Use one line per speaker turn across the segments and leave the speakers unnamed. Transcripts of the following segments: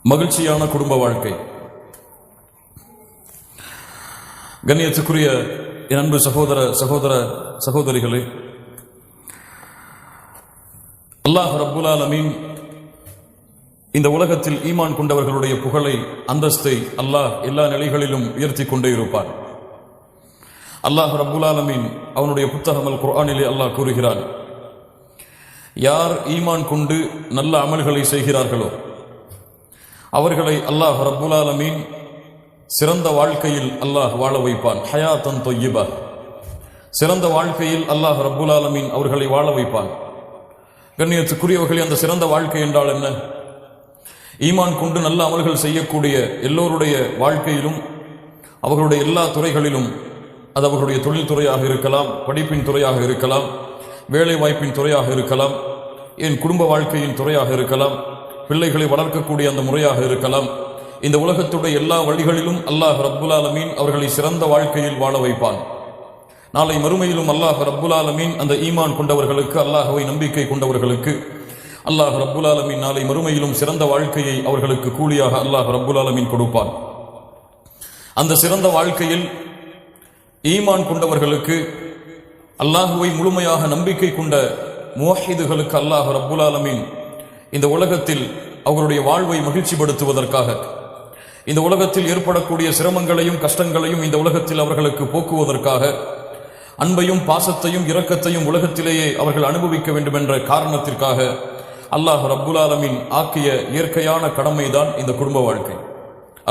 மகிழ்ச்சியான குடும்ப வாழ்க்கை. கண்ணியத்துக்குரிய என் அன்பு சகோதரிகளே, அல்லாஹ் ரப்புல் ஆலமீன் இந்த உலகத்தில் ஈமான் கொண்டவர்களுடைய புகழை, அந்தஸ்தை அல்லாஹ் எல்லா நிலைகளிலும் உயர்த்தி கொண்டே இருப்பார். அல்லாஹ் ரப்புல் ஆலமீன் அவனுடைய புத்தகம் அல் குர்ஆனிலே அல்லாஹ் கூறுகிறான், யார் ஈமான் கொண்டு நல்ல அமல்களை செய்கிறார்களோ அவர்களை அல்லாஹ் ரப்புல் ஆலமீன் சிறந்த வாழ்க்கையில் அல்லாஹ் வாழ வைப்பான். ஹயாத்தன் தொய்யிபா, சிறந்த வாழ்க்கையில் அல்லாஹ் ரப்புல் ஆலமீன் அவர்களை வாழ வைப்பான். கண்ணியத்துக்குரியவர்களே, அந்த சிறந்த வாழ்க்கை என்றால் என்ன? ஈமான் கொண்டு நல்ல அமல்கள் செய்யக்கூடிய எல்லோருடைய வாழ்க்கையிலும், அவர்களுடைய எல்லா துறைகளிலும், அது அவர்களுடைய தொழில் துறையாக இருக்கலாம், படிப்பின் துறையாக இருக்கலாம், வேலை வாய்ப்பின் துறையாக இருக்கலாம், என் குடும்ப வாழ்க்கையின் துறையாக இருக்கலாம், பிள்ளைகளை வளர்க்கக்கூடிய அந்த முறையாக இருக்கலாம், இந்த உலகத்துடைய எல்லா வழிகளிலும் அல்லாஹ் ரப்புல் ஆலமீன் அவர்களை சிறந்த வாழ்க்கையில் வாழ வைப்பான். நாளை மறுமையிலும் அல்லாஹ் ரப்புல் ஆலமீன் அந்த ஈமான் கொண்டவர்களுக்கு, அல்லாஹ்வை நம்பிக்கை கொண்டவர்களுக்கு அல்லாஹ் ரப்புல் ஆலமீன் நாளை மறுமையிலும் சிறந்த வாழ்க்கையை அவர்களுக்கு கூலியாக அல்லாஹ் ரப்புல் ஆலமீன் கொடுப்பான். அந்த சிறந்த வாழ்க்கையில் ஈமான் கொண்டவர்களுக்கு, அல்லாஹ்வை முழுமையாக நம்பிக்கை கொண்ட முவஹ்ஹிதுகளுக்கு அல்லாஹ் ரப்புல் ஆலமீன் இந்த உலகத்தில் அவர்களுடைய வாழ்வை மகிழ்ச்சிப்படுத்துவதற்காக, இந்த உலகத்தில் ஏற்படக்கூடிய சிரமங்களையும் கஷ்டங்களையும் இந்த உலகத்தில் அவர்களுக்கு போக்குவதற்காக, அன்பையும் பாசத்தையும் இரக்கத்தையும் உலகத்திலேயே அவர்கள் அனுபவிக்க வேண்டும் என்ற காரணத்திற்காக அல்லாஹ் ரப்புல் ஆலமீன் ஆக்கிய இயற்கையான கடமைதான் இந்த குடும்ப வாழ்க்கை.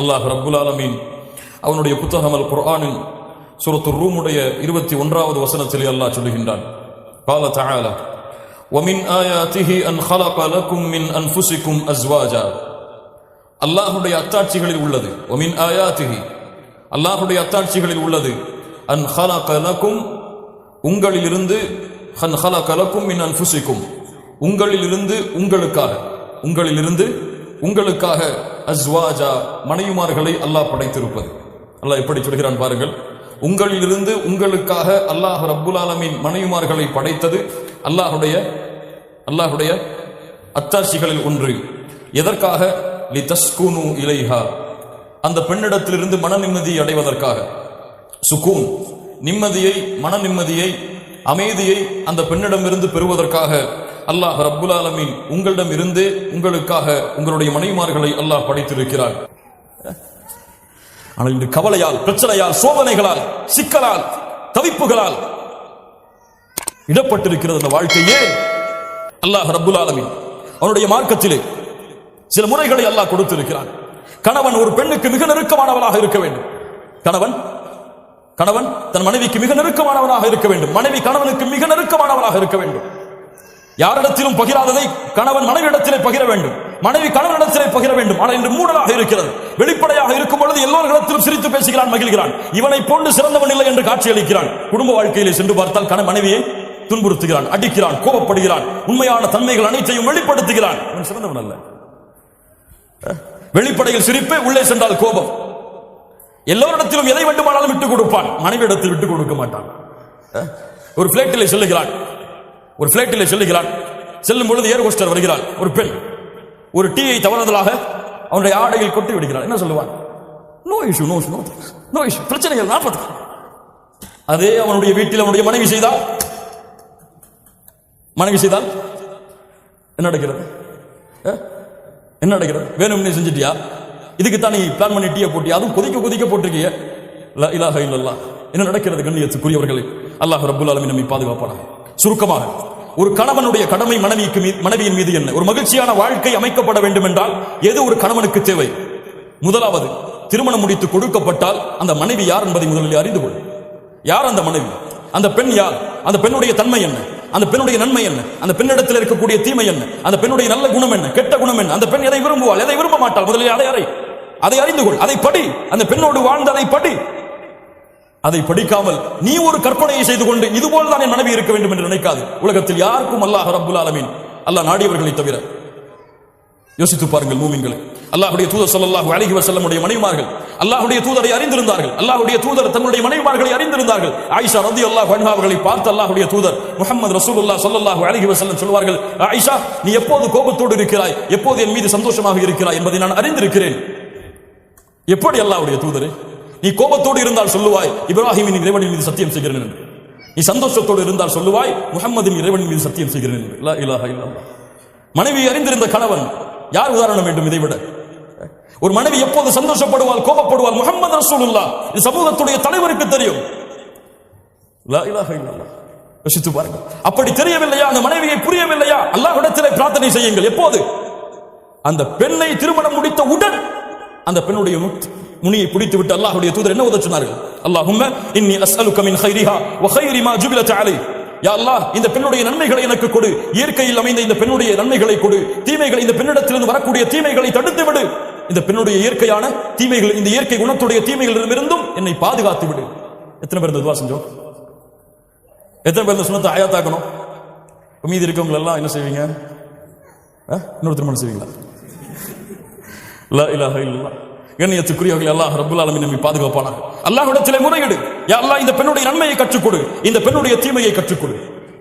அல்லாஹ் ரப்புல் ஆலமீன் அவனுடைய புத்தகம் அல் குர்ஆனின் சூரத்து ரூமுடைய 21வது வசனத்திலே அல்லாஹ் சொல்லுகின்றான், قال تعالى ومن آياته أن خلق لكم من أنفسكم أزواجا. அல்லாஹ்வுடைய அத்தாட்சிகளில் உள்ளது, ومن آياته அல்லாஹ்வுடைய அத்தாட்சிகளில் உள்ளது, أن خلق لكم உங்களிலிருந்து, أن خلق لكم من أنفسكم உங்களிலிருந்து உங்களுக்காக அஸ்வாஜா மனைவிமார்களை அல்லாஹ் படைத்திருப்பது. அல்லாஹ் எப்படி சொல்கிறான் பாருங்கள், உங்களிலிருந்து உங்களுக்காக அல்லாஹ் ரப்புல் ஆலமீன் மனைவிமார்களை படைத்தது அல்லாஹ்வுடைய அத்தாட்சிகளில் ஒன்று. எதற்காக? லிதஸ்குனு இலைஹா, அந்த பெண்ணிடத்திலிருந்து மன நிம்மதியை அடைவதற்காக. சுகூன், நிம்மதியை, மன நிம்மதியை, அமைதியை அந்த பெண்ணிடமிருந்து பெறுவதற்காக அல்லாஹ் ரப்புல் ஆலமீன் உங்களிடம் இருந்தே உங்களுக்காக உங்களுடைய மனைவிமார்களை அல்லாஹ் படைத்திருக்கிறார். ஆனால் இன்று கவலையால், பிரச்சனையால், சோதனைகளால், சிக்கலால், தவிப்புகளால் இடப்பட்டிருக்கிறது அந்த வாழ்க்கையே. அல்லாஹ் ரப்புல் ஆலமீன் அவனுடைய மார்க்கத்திலே சில முறைகளை அல்லாஹ் கொடுத்திருக்கிறான். கணவன் ஒரு பெண்ணுக்கு மிக நெருக்கமானவனாக இருக்க வேண்டும். கணவன் தன் மனைவிக்கு மிக நெருக்கமானவனாக இருக்க வேண்டும். மனைவி கணவனுக்கு மிக நெருக்கமானவனாக இருக்க வேண்டும். யாரிடத்திலும் பகிராததை கணவன் மனைவியிடத்திலே பகிர வேண்டும், மனைவி கணவனிடத்திலே பகிர வேண்டும். ஆனால் இன்று மூடலாக இருக்கிறது. வெளிப்படையாக இருக்கும் பொழுது எல்லோரிடத்திலும் சிரித்து பேசுகிறான், மகிழ்கிறான். இவனை போன்று சிறந்தவன் இல்லை என்று காட்சியளிக்கிறான். குடும்ப வாழ்க்கையிலே சென்று பார்த்தால் மனைவியை துன்புறுத்துகிறான், அடிக்கிறான், கோபப்படுகிறான், உண்மையான தன்மைகள் அனைத்தையும் வெளிப்படுத்துகிறான். இவன் சிறந்தவன் அல்ல. வெளிப்படையில் சிரிப்பு, உள்ளே சென்றால் கோபம். எல்லோரிடத்திலும் எதை வேண்டுமானாலும் விட்டுக் கொடுப்பான், மனைவியிடத்தில் விட்டுக் கொடுக்க மாட்டான். ஒரு பிளைட்டிலே செல்லுகிறான். செல்லும் பொழுது ஏர் ஹோஸ்டர் வருகிறாள். ஒரு பெண் ஒரு டீயை தவறுதலாக அவனுடைய ஆடையில் கொட்டி விடுகிறாள். என்ன சொல்லுவான்? நோ இஷ்யூ, பிரச்சனைகள் 40. அதே அவனுடைய வீட்டில் அவனுடைய மனைவி செய்தால் என்ன நடக்கிறது? வேணும்னே செஞ்சிட்டியா? இதுக்குத்தான் நீ பிளான் பண்ணி டீயை போட்டியா? அதுவும் கொதிக்க போட்டிருக்கிய. லா இலாஹ இல்லல்லாஹ். என்ன நடக்கிறது? கண்ணியத்துக்குரியவர்களே, அல்லாஹ் ரப்புல் ஆலமீன் நம்மை பாதுகாப்பானாக. சுருக்கமாக, ஒரு கணவனுடைய கடமை மனைவியின் மீது என்ன? ஒரு மகிழ்ச்சியான வாழ்க்கை அமைக்கப்பட வேண்டும் என்றால் எது ஒரு கணவனுக்கு தேவை? முதலாவது, திருமணம் முடித்து கொடுக்கப்பட்டால் அந்த மனைவி யார் என்பதை முதலில் அறிந்து கொள். யார் அந்த மனைவி? அந்த பெண் யார்? அந்த பெண்ணுடைய தன்மை என்ன? அந்த பெண்ணுடைய நன்மை என்ன? அந்த பெண்ணிடத்தில் இருக்கக்கூடிய தீமை என்ன? அந்த பெண்ணுடைய நல்ல குணம் என்ன, கெட்ட குணம் என்ன? அந்த பெண் எதை விரும்புவாள், எதை விரும்ப மாட்டாள்? முதலில் அதை அறிந்து கொள். அதை படி. அந்த பெண்ணோடு வாழ்ந்து அதை படி. அதை படிக்காமல் நீ ஒரு கற்பனையை செய்து கொண்டு இதுபோல் தான் என் மனைவி இருக்க வேண்டும் என்று நினைக்காது. உலகத்தில் யாருக்கும் அல்லாஹ் ரப்புல் ஆலமீன், அல்லாஹ் நாடியவர்களை தவிர. யோசித்து பாருங்கள் மூமின்களே, அல்லாஹ்வுடைய தூதர் ஸல்லல்லாஹு அலைஹி வஸல்லம் உடைய மனைவிமார்கள் அல்லாஹ்வுடைய தூதரை அறிந்திருந்தார்கள். அல்லாஹ்வுடைய தூதர் தங்களுடைய மனைவிமார்களை அறிந்திருந்தார்கள். ஆயிஷா ரலியல்லாஹு அன்ஹா அவர்களை பார்த்து அல்லாஹ்வுடைய தூதர் முஹம்மது ரசூலுல்லாஹ் ஸல்லல்லாஹு அலைஹி வஸல்லம் சொல்வார்கள், ஆயிஷா நீ எப்போது கோபத்தோடு இருக்கிறாய், எப்போது என் மீது சந்தோஷமாக இருக்கிறாய் என்பதை நான் அறிந்திருக்கிறேன். எப்படி அல்லாஹ்வுடைய தூதரே, நீ கோபத்தோடு இருந்தால் சொல்லுவாய் இப்ராஹிமின் இறைவனின் மீது சத்தியம் செய்கிறேன் என்று, நீ சந்தோஷத்தோடு இருந்தால் சொல்லுவாய் முஹம்மதின் இறைவனின் மீது சத்தியம் செய்கிறேன் என்று. லா இலாஹா இல்லல்லாஹ். மனைவி அறிந்திருந்த கணவன் யார் உதாரணம் வேண்டும் இதை விட? ஒரு மனைவி எப்போது சந்தோஷப்படுவாள், கோபப்படுவாள், முஹம்மது ரசூலுல்லாஹ் இந்த சமூகத்துடைய தலைவருக்கு தெரியும். லா இலாஹா இல்லல்லாஹ். யோசித்து பாருங்கள். அப்படி தெரியவில்லையா, அந்த மனைவியை புரியவில்லையா, அல்லாஹ்விடத்திலே பிரார்த்தனை செய்யுங்கள். எப்போது அந்த பெண்ணை திருமணம் முடித்த உடன் அந்த பெண்ணுடைய முனியை பிடித்து விட்டு அல்லாஹ்வுடைய தூதர் என்ன உதவ சொன்னார்கள்? அல்லாஹும்ம இன்னி அஸ்அலுக மின் கைரிஹா வ கைரி மா ஜுபிலத் அலைஹி. யா அல்லாஹ் இந்த பெண்ணுடைய நன்மைகளை எனக்கு கொடு, இயற்கையில் அமைந்த இந்த பெண்ணுடைய நன்மைகளை கொடு, தீமைகளை இந்த பெண்ணிடத்திலிருந்து வரக்கூடிய தீமைகளை தடுத்து விடு, இந்த பெண்ணுடைய இயற்கையான தீமைகள், இந்த இயற்கை குணத்துடைய தீமைகளிலிருந்தும் என்னை பாதுகாத்து விடு. எத்தனை பேர் துஆ செஞ்சோம்? எத்தனை பேர் சுன்னத்தை ஆயாத்தாக்கணும்? மீதி இருக்கவங்க எல்லாம் என்ன செய்வீங்க? இன்னொரு திருமணம் செய்வீங்களா? லா இலாஹா இல்லல்லாஹ். கண்ணியத்துக்குரியவர்கள், அல்லாஹ் ரப்பல் ஆலமீன் நம்மை பாதுகாப்பானாக. அல்லாஹ்விடத்திலே முறையிடு, யா அல்லாஹ் இந்த பெண்ணுடைய நன்மையை கற்றுக் கொடு, இந்த பெண்ணுடைய தீமையை கற்றுக் கொடு.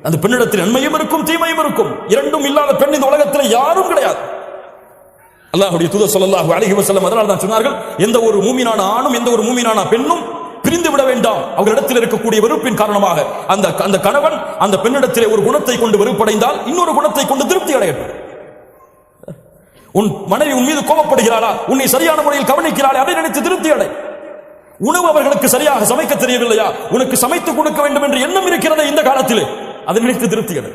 அந்த பெண்ணிடத்தில் நன்மையும் இருக்கும் தீமையும் இருக்கும். இரண்டும் இல்லாத பெண் இந்த உலகத்தில் யாரும் கிடையாது. அல்லாஹ்வுடைய தூதர் ஸல்லல்லாஹு அலைஹி வஸல்லம் அதனால் தான் சொன்னார்கள், எந்த ஒரு மூமினான ஆணும் எந்த ஒரு மூமினான பெண்ணும் பிரிந்து விட வேண்டாம். அவர்களிடத்தில் இருக்கக்கூடிய வெறுப்பின் காரணமாக அந்த கணவன் அந்த பெண்ணிடத்திலே ஒரு குணத்தை கொண்டு வெறுப்படைந்தால் இன்னொரு குணத்தை கொண்டு திருப்தி அடையட்டும். உன் மனைவி உன் மீது கோபப்படுகிறாளா, உன்னை சரியான முறையில் கவனிக்கிறாளே, அதை நினைத்து திருப்தி அடை. உணவு அவர்களுக்கு சரியாக சமைக்க தெரியவில்லையா, உனக்கு சமைத்து கொடுக்க வேண்டும் என்ற எண்ணம் இருக்கிறது இந்த காலத்திலே, அதை நினைத்து திருப்தி அடை.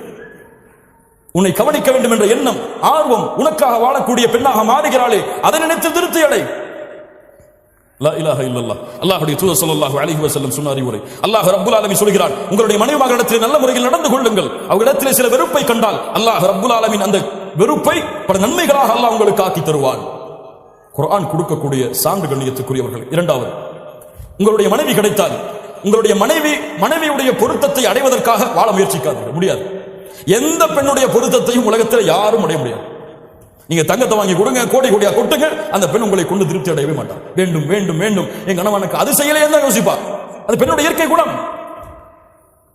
உன்னை கவனிக்க வேண்டும் என்ற எண்ணம், ஆர்வம், உனக்காக வாழக்கூடிய பெண்ணாக மாறுகிறாளே, அதை நினைத்து திருப்தி அடை. லா இலாஹா இல்லல்லாஹ். அல்லாஹ்வுடைய தூதர் ஸல்லல்லாஹு அலைஹி வஸல்லம் சொன்ன அறிவுரை. அல்லாஹ் ரப்பல் ஆலமீன் சொல்கிறான், உங்களுடைய மனைவிமார்களிடத்தில் நல்ல முறையில் நடந்து கொள்ளுங்கள். அவர்களிடத்தில் சில வெறுப்பை கண்டால் அல்லாஹ் ரப்பல் ஆலமீன் அந்த வெறுப்பை பல நன்மைகளாக அல்லாஹ் உங்களுக்கு ஆக்கி தருவான். குர்ஆன் கொடுக்கக்கூடிய சான்று கண்ணியத்துக்குரியவர்கள். இரண்டாவது, உங்களுடைய மனைவி கிடைத்தால் உங்களுடைய மனைவியுடைய பொருத்தத்தை அடைவதற்காக வாழ முயற்சிக்காதீர்கள். முடியாது. எந்த பெண்ணுடைய பொருத்தத்தையும் உலகத்தில் யாரும் அடைய முடியாது. நீங்க தங்கத்தை வாங்கி கொடுங்க, கோடி கோடியா கொட்டுங்க, அந்த பெண் உங்களை கொண்டு திருப்தி அடையவே மாட்டார். வேண்டும் வேண்டும் வேண்டும் என் கணவனுக்கு அது செய்யலையே தான் யோசிப்பா. அது பெண்ணுடைய இயற்கை குணம்.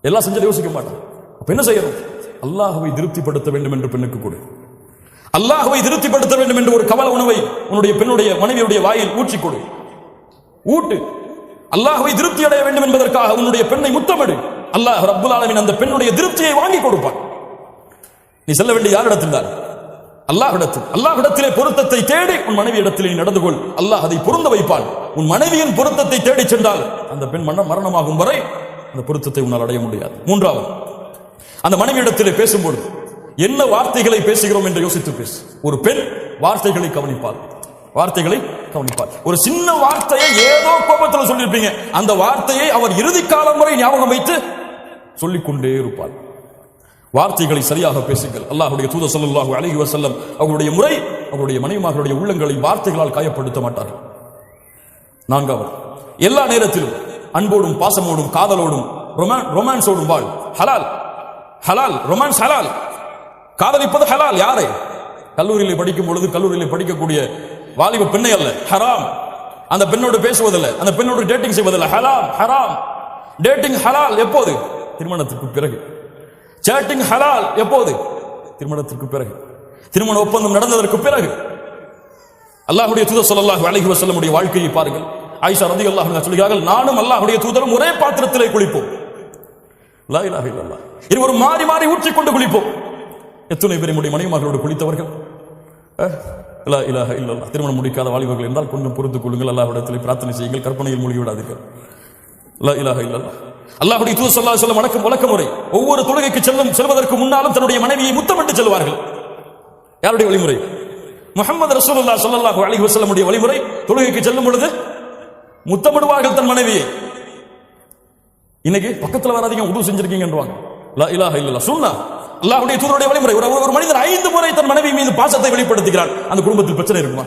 எல்லாம் செஞ்சதை யோசிக்க மாட்டான். அப்ப என்ன செய்யணும்? அல்லாஹ்வை திருப்திப்படுத்த வேண்டும் என்று பெண்ணுக்கு கொடு. அல்லாஹ்வை திருப்திப்படுத்த வேண்டும் என்று ஒரு கவல உணவை உன்னுடைய பெண்ணுடைய மனைவியுடைய வாயில் ஊற்றி கொடு. ஊட்டு. அல்லாஹ்வை திருப்தி அடைய வேண்டும் என்பதற்காக உன்னுடைய பெண்ணை முத்தமிடு. அல்லாஹ் ரப்பல் ஆலமீன் அந்த பெண்ணுடைய திருப்தியை வாங்கி கொடுப்பான். நீ செல்ல வேண்டிய யாரிடத்தில் தான்? அல்லாஹ்விடத்திலே பொருத்தத்தை தேடி உன் மனைவி இடத்திலே நடந்து கொள். அல்லாஹ் அதை பொருந்த வைப்பான். உன் மனைவியின் பொருத்தத்தை தேடி சென்றால் அந்த பெண் மரணமாகும் வரை அந்த பொருத்தத்தை உன்னால் அடைய முடியாது. மூன்றாவது, அந்த மனைவியிடத்திலே பேசும்போது என்ன வார்த்தைகளை பேசுகிறோம் என்று யோசித்து பேசு. ஒரு பெண் வார்த்தைகளை கவனிப்பாள். ஒரு சின்ன வார்த்தையை ஏதோ கோபத்தில் சொல்லியிருப்பீங்க, அந்த வார்த்தையை அவர் இறுதி காலம் வரை ஞாபகம் வைத்து சொல்லிக்கொண்டே இருப்பார். வார்த்தைகளை சரியாக பேசுங்கள். அல்லாஹ்வுடைய தூதர் ஸல்லல்லாஹு அலைஹி வஸல்லம் அவருடைய முறை, அவருடைய மனைவிமார்களுடைய உள்ளங்களை வார்த்தைகளால் காயப்படுத்த மாட்டார்கள். நான்காவது, எல்லா நேரத்திலும் அன்போடும் பாசமோடும் காதலோடும் ரொமான்ஸோடும் வாழ். ஹலால் ரொமான்ஸ் ஹலால். காதலிப்பது ஹலால். யாரை? கல்லூரியிலே படிக்கும் பொழுது கல்லூரியிலே படிக்கக்கூடிய வாலிப பெண்ணை அல்ல, ஹராம். அந்த பெண்ணோடு பேசுவதில்லை, அந்த பெண்ணோடு டேட்டிங் செய்வதில்லை, ஹராம். டேட்டிங் ஹலால் எப்போது? திருமணத்திற்கு பிறகு. சேட்டிங் ஹலால் எப்போது? திருமணத்திற்கு பிறகு. திருமண ஒப்பந்தம் நடந்ததற்கு பிறகு. அல்லாஹ்வுடைய தூதர் ஸல்லல்லாஹு அலைஹி வஸல்லம் உடைய வாழ்க்கையை பாருங்கள். ஆயிஷா ரலியல்லாஹு அன்ஹா சொல்கிறார்கள், நானும் அல்லாஹ்வுடைய தூதரும் ஒரே பாத்திரத்திலே குளிப்போம். லா இலாஹா இல்லல்லாஹ். இருவரும் மாறி மாறி ஊற்றிக்கொண்டு குளிப்போம். எத்தனை பேர் நம்முடைய மனைவிமார்களோடு குளித்தவர்கள்? லா இலாஹா இல்லல்லாஹ். திருமணம் முடிக்காத வாலிபர்கள் என்றால் கொஞ்சம் பொறுத்துக் கொள்ளுங்கள். அல்லாஹ்விடத்தில் பிரார்த்தனை செய்யுங்கள். கற்பனையில் மூழ்கி விடாதீர்கள். லா இலாஹா இல்லல்லாஹ். அல்லாஹ்வுடைய தூதர் ஸல்லல்லாஹு அலைஹி வஸல்லம் வழக்க முறை, ஒவ்வொரு தொழுகைக்கு செல்வதற்கு முன்னாலும் தன்னுடைய மனைவியை முத்தமிட்டு செல்வார்கள். யாருடைய வழிமுறை? முஹம்மது ரசூலுல்லாஹ் ஸல்லல்லாஹு அலைஹி வஸல்லம் உடைய வழிமுறை. தொழுகைக்கு செல்லும் பொழுது முத்தமிடுவார்கள் தன் மனைவியை. இன்னைக்கு பக்கத்துல வராதீங்க, உது செஞ்சிருக்கீங்கன்றாங்க. லா இலாஹா இல்லல்லாஹ். சுன்னah. அல்லாஹ்வுடைய தூதருடைய வழிமுறை. ஒரு மனிதன் 5 முறை தன் மனைவி மீது பாசத்தை வெளிப்படுத்துகிறான், அந்த குடும்பத்தில் பிரச்சனை இருக்குமா?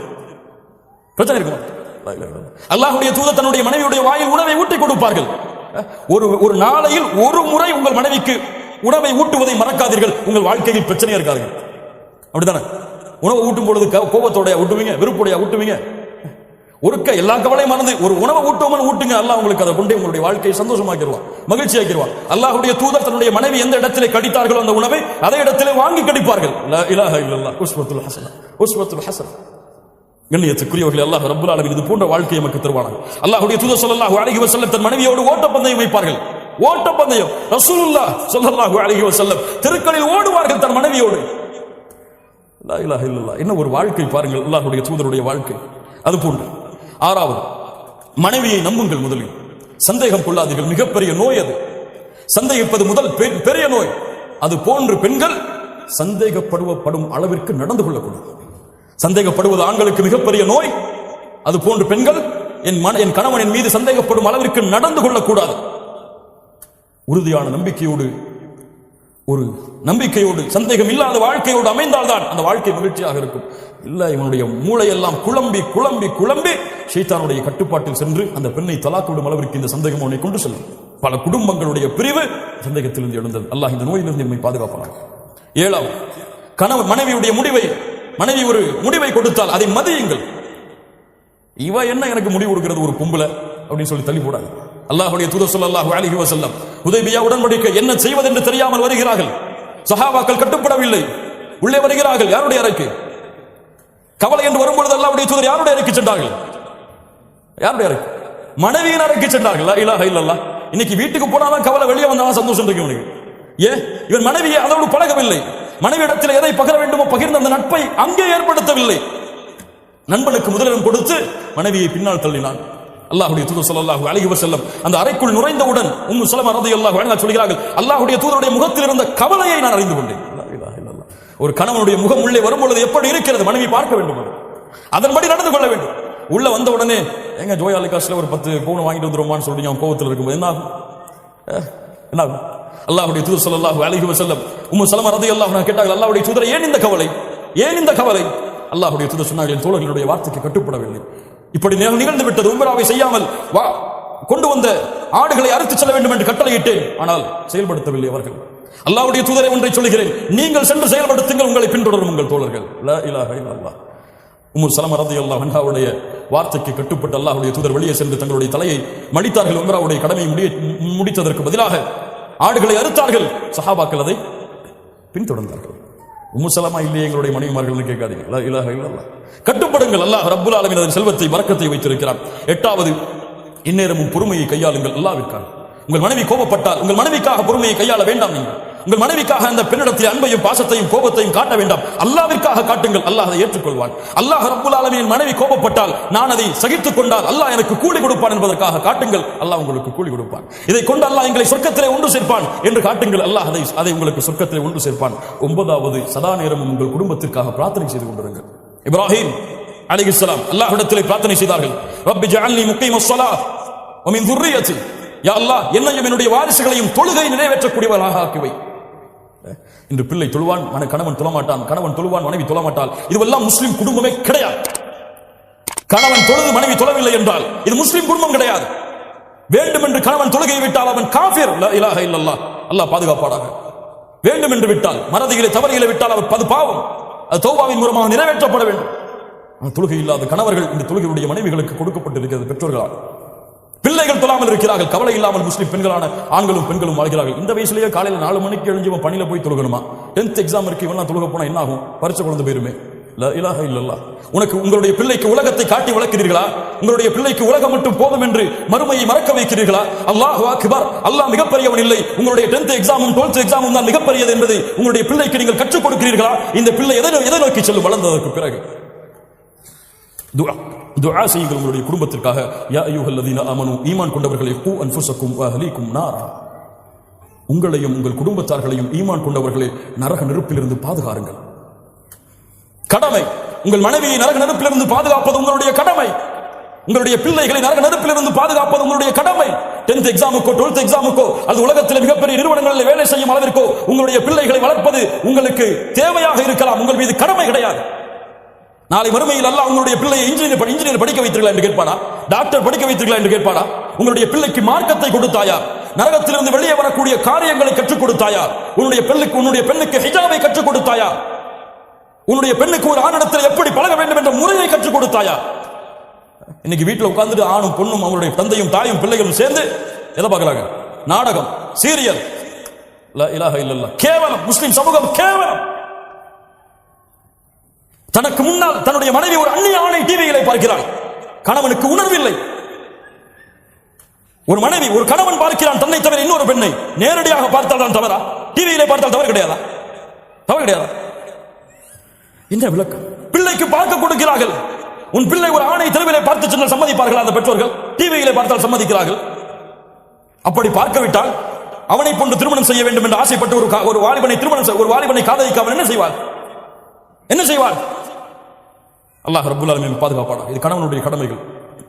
அல்லாஹ்வுடைய தூதர் தன்னுடைய மனைவியுடைய வாயில் உணவை ஊட்டி கொடுப்பார்கள். ஒரு நாளையில் ஒரு முறை உங்கள் மனைவிக்கு உணவை ஊட்டுவதை மறக்காதீர்கள். உங்கள் வாழ்க்கையில் பிரச்சனையா இருக்காது. அப்படித்தானே? உணவு ஊட்டும் பொழுது கோபத்தோட ஊட்டுவீங்க, வெறுப்போடைய ஊட்டுவீங்க. ஒருக்க எல்லா கவலையும் மறந்து ஒரு உணவை ஊட்டுவோம்னு ஊட்டுங்க, அல்லாஹ் உங்களுக்கு அதை கொண்டு உங்களுடைய வாழ்க்கையை சந்தோஷமாக்கிடுவான், மகிழ்ச்சியாக்கிடுவான். அல்லாஹ்வுடைய தூதர் தன்னுடைய மனைவி எந்த இடத்திலே கடித்தார்களோ அந்த உணவை அதே இடத்திலே வாங்கி கடிப்பார்கள். லா இலாஹ இல்லல்லாஹ் உஸ்வத்துல் ஹஸனா, உஸ்வத்துல் ஹஸனா. கண்ணியத்துக்குரியவர்களே, அல்லாஹ் ரப்பல் ஆலமீன் இது போன்ற வாழ்க்கையை நமக்கு தருவானாக. அல்லாஹ்வுடைய தூதர் ஸல்லல்லாஹு அலைஹி வஸல்லம் தன் மனைவியோடு ஓட்டப்பந்தயம் வைப்பார்கள். ஓட்டப்பந்தயம் ரசூலுல்லாஹ் ஸல்லல்லாஹு அலைஹி வஸல்லம் தெருக்களில் ஓடுவார்கள் தன் மனைவியோடு. லா இலாஹ இல்லல்லாஹ். என்ன ஒரு வாழ்க்கை பாருங்கள், அல்லாஹ்வுடைய தூதருடைய வாழ்க்கை. அது போன்று ஆறாவது, மனைவியை நம்புங்கள். முதலில் சந்தேகம் கொள்ளாதீர்கள். மிகப்பெரிய நோய் அது. சந்தேகிப்பது முதல் பெரிய நோய். அது போன்று பெண்கள் சந்தேகப்படும் அளவிற்கு நடந்து கொள்ளக்கூடாது. சந்தேகப்படுவது ஆண்களுக்கு மிகப்பெரிய நோய். அது போன்று பெண்கள் என் கணவன் என் மீது சந்தேகப்படும் அளவிற்கு நடந்து கொள்ளக்கூடாது. உறுதியான நம்பிக்கையோடு, ஒரு நம்பிக்கையோடு, சந்தேகம் இல்லாத வாழ்க்கையோடு அமைந்தால்தான் அந்த வாழ்க்கை மகிழ்ச்சியாக இருக்கும். இல்ல, இவனுடைய மூளையெல்லாம் குழம்பி குழம்பி குழம்பி ஷைத்தானுடைய கட்டுப்பாட்டில் சென்று அந்த பெண்ணை தலாக்கு விடும் அளவிற்கு இந்த சந்தேகம் அவனை கொண்டு செல்லும். பல குடும்பங்களுடைய பிரிவு சந்தேகத்திலிருந்து எழுந்தது. அல்லாஹ் இந்த நோயிலிருந்து நம்மை பாதுகாப்பானாக. ஏழாவது, கணவன் மனைவி ஒரு முடிவை கொடுத்தால் அதை மதியுங்கள். இவ என்ன எனக்கு முடிவு கொடுக்கிறது, ஒரு பொம்பளை அப்படின்னு சொல்லி தள்ளி போடாது. அல்லாஹ்வுடைய தூதர் ஸல்லல்லாஹு அலைஹி வஸல்லம் ஹுதைபியா உடன்படிக்கை என்ன செய்வது என்று தெரியாமல் வருகிறார்கள். சஹாபாக்கள் கட்டுப்படவில்லை. உள்ளே வருகிறார்கள். யாருடைய அறைக்கு? கவலை என்று வரும்பொழுது அல்லாஹ்வுடைய தூதர் யாருடைய அறைக்கு சென்றார்கள்? யாருடைய அறைக்கு? மனைவியின் அறைக்கு சென்றார்கள். லா இலாஹ இல்லல்லாஹ். இன்னைக்கு வீட்டுக்கு போனாலும் கவலை, வெளியே வந்தாலும் சந்தோஷம் இருக்கு இவனுக்கு. இவன் மனைவியை அதோடு பழகவில்லை. மனைவியிடத்தில் எதை பகிர வேண்டுமோ பகிர்ந்த அந்த நட்பை அங்கே ஏற்படுத்தவில்லை. நண்பனுக்கு முதலிடம் கொடுத்து மனைவியை பின்னால் தள்ளினான். அல்லாஹ்வுடைய தூதர் ஸல்லல்லாஹு அலைஹி வஸல்லம் அந்த அறைக்குள் நுழைந்தவுடன் உம்மு ஸலமா ரலியல்லாஹு அன்ஹா சொல்கிறார்கள், அல்லாஹ்வுடைய தூதருடைய முகத்தில் இருந்த கவலையை நான் அறிந்து கொண்டேன். லா இலாஹ இல்லல்லாஹ். ஒரு கணவனுடைய முகம் உள்ளே வரும்பொழுது எப்படி இருக்கிறது மனைவி பார்க்க வேண்டும், அதன்படி நடந்து கொள்ள வேண்டும். உள்ள வந்த உடனே எங்க ஜோயாலி காசுல ஒரு 10 பவுன் வாங்கிட்டு வந்துருமான்னு சொல்லி அவன் கோவத்தில் இருக்கும்போது என்ன ஆகும்? அல்லாஹ்வுடைய தூதர் ஸல்லல்லாஹு அலைஹி வஸல்லம் உம்மு ஸலமா ரலியல்லாஹு அன்ஹா கேட்டார்கள், அல்லாஹ்வுடைய தூதரை ஏன் இந்த கவலை, ஏன் இந்த கவலை? அல்லாஹ்வுடைய தூதர் சொன்னார்கள், தோழர்களுடைய வார்த்தைக்கு கட்டுப்படவில்லை. இப்படி நிகழ்ந்து விட்டது. உம்ராவை செய்யாமல் கொண்டு வந்த ஆடுகளை அறுத்து செல்ல வேண்டும் என்று கட்டளையிட்டேன், ஆனால் செயல்படுத்தவில்லை அவர்கள். அல்லாஹ்வுடைய தூதரை ஒன்றை சொல்கிறேன், நீங்கள் சென்று செயல்படுத்துங்கள், உங்களை பின்தொடரும் உங்கள் தோழர்கள். லா இலாஹ இல்லல்லாஹ். உம்மு ஸலமா ரலியல்லாஹு அன்ஹாவுடைய வார்த்தைக்கு கட்டுப்பட்டு அல்லாஹ்வுடைய தூதர் வெளியே சென்று தங்களுடைய தலையை மடித்தார்கள். உம்ராவுடைய கடமையை முடித்ததற்கு பதிலாக ஆடுகளை அறுத்தார்கள். சஹாபாக்கள் அதை பின்தொடர்ந்தார்கள். உம்மு ஸலமா இல்லையே எங்களுடைய மனைவிமார்கள் கேட்காதீங்க. லா இலாஹ இல்லல்லாஹ். கட்டுப்படுங்கள். அல்லாஹ் ரப்புல் ஆலமீன் அதன் செல்வத்தை பரக்கத்தை வைத்திருக்கிறார். எட்டாவது, இந்நேரமும் பொறுமையை கையாளுங்கள். அல்லாஹ்விற்காக. உங்கள் மனைவி கோபப்பட்டால் உங்கள் மனைவிக்காக பொறுமையை கையாள வேண்டாம். நீங்கள் உங்கள் மனைவிக்காக அந்த பெண்ணிடத்தில் அன்பையும் பாசத்தையும் கோபத்தையும் காட்ட வேண்டாம். அல்லாஹ்விற்காக காட்டுங்கள். அல்லாஹ் அதை ஏற்றுக்கொள்வான். அல்லாஹ் ரப்புல் ஆலமீன் மனைவி கோபப்பட்டால் நான் அதை சகித்துக் கொண்டால் அல்லாஹ் எனக்கு கூலி கொடுப்பான் என்பதற்காக காட்டுங்கள். அல்லாஹ் உங்களுக்கு கூலி கொடுப்பான். இதை கொண்டு அல்லாஹ் எங்களை சொர்க்கத்திலே ஒன்று சேர்ப்பான் என்று காட்டுங்கள். அல்லாஹ் அதை உங்களுக்கு சொர்க்கத்திலே ஒன்று சேர்ப்பான். ஒன்பதாவது, சதா நேரமும் உங்கள் குடும்பத்திற்காக பிரார்த்தனை செய்து கொண்டிருங்கள். இப்ராஹிம் அலைஹிஸ்ஸலாம் அல்லாஹ்விடத்திலே பிரார்த்தனை செய்தார்கள், ரப்பி ஜஅல்னி முகீமஸ் ஸலாத் வ மின் ذُرِّيَّتِي. யா அல்லாஹ், என்னையும் என்னுடைய வாரிசுகளையும் தொழுகை நிறைவேற்றக்கூடியவராக ஆக்கிவை. இன்று பிள்ளை தொழுவான், கணவன் தொழமாட்டான், கணவன் தொழுவான், மனைவி தொழமாட்டாள். இதுவெல்லாம் முஸ்லிம் குடும்பமே கிடையாது. கணவன் தொழுது மனைவி தொழவில்லை என்றால் இது முஸ்லிம் குடும்பம் கிடையாது. வேண்டும் என்று கணவன் தொழுகையை விட்டால் அவன் காஃபிர். லா இலாஹ இல்லல்லாஹ். அல்லாஹ் பாதுகாப்பானாக. வேண்டும் என்று விட்டால், மறதிகளை தவறுகளை விட்டால் அவர் அது பாவம். அது தௌபாவின் மூலமாக நிறைவேற்றப்பட வேண்டும். தொழுகை இல்லாத கணவர்கள் இந்த தொழுகையுடைய மனைவிகளுக்கு கொடுக்கப்பட்டிருக்கிறது பெற்றோர்களால். பிள்ளைகள் தொழாமல் இருக்கிறார்கள். கவலை இல்லாமல் முஸ்லிம் பெண்களான ஆண்களும் பெண்களும் வாழ்கிறார்கள். இந்த வயசுலயே காலையில 4 மணிக்கு எழுஞ்சி பணியில போய் தொழுகணுமா? 10th எக்ஸாம் இருக்கு, இவெல்லாம் தொழுக போனா என்ன ஆகும்? பரிச்சை குழந்தை போயிருமே. லா இலாஹ இல்லல்லாஹ். உங்களுடைய பிள்ளைக்கு உலகத்தை காட்டி வளர்க்கிறீர்களா? உங்களுடைய பிள்ளைக்கு உலகம் மட்டும் போதும் என்று மறுமையை மறக்க வைக்கிறீர்களா? அல்லாஹு அக்பர், அல்லாஹ் மிகப்பெரியவன் இல்லை, உங்களுடைய 10th எக்ஸாமும் 12th எக்ஸாமும் தான் மிகப்பெரியது என்பதை உங்களுடைய பிள்ளைக்கு நீங்கள் கற்றுக் கொடுக்கிறீர்களா? இந்த பிள்ளை எதை நோக்கி செல்லும் வளர்ந்ததற்கு பிறகு? துஆ செய்யுங்கள் உங்களுடைய குடும்பத்திற்காக. யா அய்யுஹல்லதீன ஆமனூ, ஈமான் கொண்டவர்களே, கூ அன்ஃபுஸக்கும் வ அஹ்லீக்கும் நாரா. உங்களையும் உங்கள் குடும்பத்தார்களையும் ஈமான் கொண்டவர்களே நரக நெருப்பிலிருந்து பாதுகாருங்கள். கடமை. உங்கள் மனைவியை நரக நெருப்பிலிருந்து பாதுகாப்பது உங்களுடைய கடமை. உங்களுடைய பிள்ளைகளை நரக நெருப்பிலிருந்து பாதுகாப்பது உங்களுடைய கடமை. 10th எக்ஸாமுக்கோ 12th எக்ஸாமுக்கோ அது உலகத்தில் மிகப்பெரிய நிறுவனங்களில் வேலை செய்யும் அளவிற்கோ உங்களுடைய பிள்ளைகளை வளர்ப்பது உங்களுக்கு தேவையாக இருக்கலாம், உங்கள் மீது கடமை கிடையாது. நாளை மறுமையில் அல்லாஹ் உங்களுடைய பிள்ளையை இன்ஜினியர் படிக்க வைத்தீர்களா என்று கேட்பானா? டாக்டர் படிக்க வைத்தீர்களா என்று கேட்பானா? உங்களுடைய பிள்ளைக்கு மார்க்கத்தை கொடுத்தாயா? நரகத்திலிருந்து வெளியே வரக்கூடிய காரியங்களை கற்றுக் கொடுத்தாயா? உன்னுடைய பெண்ணுக்கு ஹிஜாபை கற்றுக் கொடுத்தாயா? உன்னுடைய பெண்ணுக்கு ஒரு ஆணிடத்தில் எப்படி பழக வேண்டும் என்ற முறையை கற்றுக் கொடுத்தாயா? இன்னைக்கு வீட்டில் உட்கார்ந்துட்டு ஆணும் பொண்ணும் அவருடைய தந்தையும் தாயும் பிள்ளைகளும் சேர்ந்து எதை பார்க்கறாங்க? நாடகம், சீரியல். லா இலாஹ இல்லல்லாஹ். கேவலம். முஸ்லிம் சமூகம் கேவலம். தனக்கு முன்னால் தன்னுடைய மனைவி ஒரு அந்நிய ஆணை டிவிகளை பார்க்கிறான். கணவனுக்கு உணர்வில்லை. ஒரு மனைவி ஒரு கணவன் பார்க்கிறான் தன்னை தவிர இன்னொரு பெண்ணை. நேரடியாக பார்த்தால் தான் தவறா? டிவியிலே பார்த்தால் தவறு கிடையாதா? தவறு கிடையாதா? என்ன விளக்கம்? பிள்ளைக்கு பார்க்க கொடுக்கிறார்கள். உன் பிள்ளை ஒரு ஆணை தெருவிலே பார்த்து சொன்னால் சம்மதிப்பார்கள் அந்த பெற்றோர்கள்? டிவியிலே பார்த்தால் சம்மதிக்கிறார்கள். அப்படி பார்க்கவிட்டால் அவனை போன்று திருமணம் செய்ய வேண்டும் என்று ஆசைப்பட்டு ஒரு வாலிபனை ஒரு வாலிபனை காதலிக்க அவன் என்ன செய்வார்? என்ன செய்வார்? அல்லாஹ் ரப்பல் ஆலமீன் பாதுகாப்பானா. இது கணவனுடைய கடமைகள்,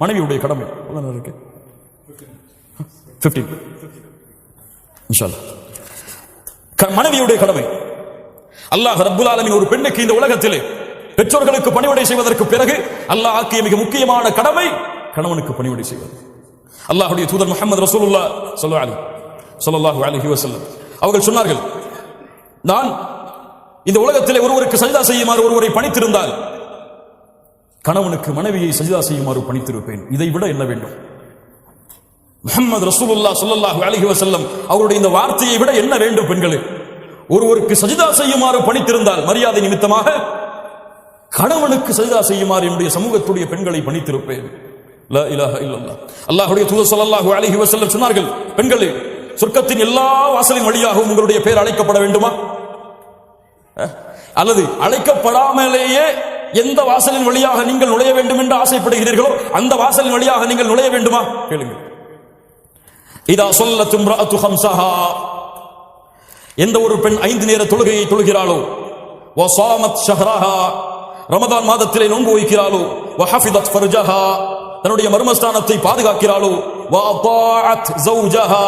மனைவியுடைய கடமை. இருக்கு 15 இன்ஷா அல்லாஹ். மனைவியுடைய கடமை. அல்லாஹ் ரப்பல் ஆலமீன் ஒரு பெண்ணுக்கு இந்த உலகத்திலே பெற்றோர்களுக்கு பணிவிடை செய்வதற்கு பிறகு அல்லாஹ் ஆக்கிய மிக முக்கியமான கடமை கணவனுக்கு பணிவிடை செய்வது. அல்லாஹ்வுடைய தூதர் முஹம்மது ரசூலுல்லாஹ் ஸல்லல்லாஹு அலைஹி வஸல்லம் அவர்கள் சொன்னார்கள், நான் இந்த உலகத்திலே ஒருவருக்கு சஜ்தா செய்யுமாறு ஒருவரை பணித்திருந்தால் கணவனுக்கு மனைவியை சஜ்தா செய்யுமாறு பணித்திருப்பேன். இதை விட என்ன வேண்டும்? முஹம்மது ரசூலுல்லாஹ் ஸல்லல்லாஹு அலைஹி வஸல்லம் அவருடைய இந்த வார்த்தையை விட என்ன வேண்டும்? பெண்களே, ஒருவருக்கு சஜ்தா செய்யுமாறு பணித்திருந்தால் மரியாதை நிமித்தமாக கணவனுக்கு சஜ்தா செய்யுமாறு என்னுடைய சமூகத்துடைய பெண்களை பணித்திருப்பேன். லா இலாஹ இல்லல்லாஹ். அல்லாஹ்வுடைய தூதர் ஸல்லல்லாஹு அலைஹி வஸல்லம் சொன்னார்கள், பெண்களே, சொர்க்கத்தின் எல்லா வாசலின் வழியாகவும் உங்களுடைய பெயர் அழைக்கப்பட வேண்டுமா? அல்லது அழைக்கப்படாமலேயே எந்த வாசலின் வழியாக நீங்கள் நுழைய வேண்டும் என்று ஆசைப்படுகிறீர்களோ அந்த வாசலின் வழியாக நீங்கள் நுழைய வேண்டுமா? கேளுங்கள். இதா ஸல்லத் இம்ரஅத்து ஹம்ஸஹா, எந்த ஒரு பெண் 5 நேர தொழுகையை தொழுகிறாளோ, வ ஸாமத் ஷஹ்ரஹா, ரமதான் மாதத்திலே நோன்பு வைக்கிறாளோ, வ ஹஃபிதத் ஃபர்ஜஹா, தன்னுடைய மர்மஸ்தானத்தை பாதுகாக்கிறாளோ, வ அதாஅத் ஸௌஜஹா,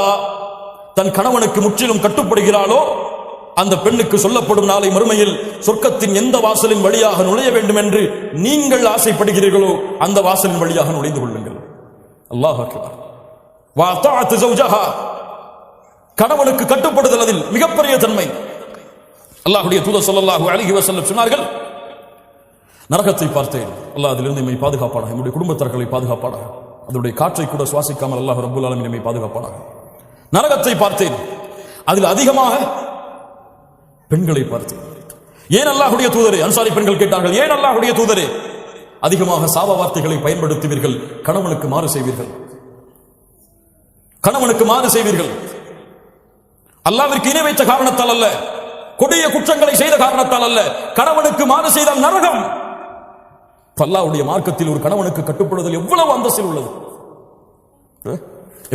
தன் கணவனுக்கு முற்றிலும் கட்டுப்படுகிறாளோ, அந்த பெண்ணுக்கு சொல்லப்படும் நாளை மறுமையில் சொர்க்கத்தின் எந்த வாசலின் வழியாக நுழைய வேண்டும் என்று நீங்கள் ஆசைப்படுகிறீர்களோ அந்த வாசலின் வழியாக நுழைந்து கொள்ளுங்கள். அல்லாஹ் அக்பர். வ அதாஅத் ஸௌஜஹா, கணவனுக்கு கட்டுப்படுதல் அதில் மிகப்பெரிய தன்மை. அல்லாஹ்வுடைய தூதர் ஸல்லல்லாஹு அலைஹி வஸல்லம் சொன்னார்கள், நரகத்தை பார்த்தேன், அல்லாஹ் அதிலிருந்து நம்மை பாதுகாப்பானாக, நம்முடைய குடும்பத்தார்களை பாதுகாப்பானாக, அதனுடைய காற்றை கூட சுவாசிக்காமல் அல்லாஹ் ரப்பல் ஆலமீன் நம்மை பாதுகாப்பானாக. நரகத்தை பார்த்தேன், அதில் அதிகமாக பெண்களை பார்த்தேன். ஏன் அல்லாஹ்வுடைய தூதரே? அன்சாரி பெண்கள் கேட்டார்கள், ஏன் அல்லாஹ்வுடைய தூதரே அதிகமாக சாப வார்த்தைகளை பயன்படுத்துவீர்கள், கணவனுக்கு மாறு செய்வீர்கள், கணவனுக்கு மாறு செய்வீர்கள்? அல்லாஹ்விற்கு இணை வைத்த காரணத்தால் அல்ல, கொடிய குற்றங்களை செய்த காரணத்தால் அல்ல, கணவனுக்கு மாறு செய்தால் நரகம். அல்லாஹ்வுடைய மார்க்கத்தில் ஒரு கணவனுக்கு கட்டுப்படுதல் எவ்வளவு அந்தஸ்தில் உள்ளது,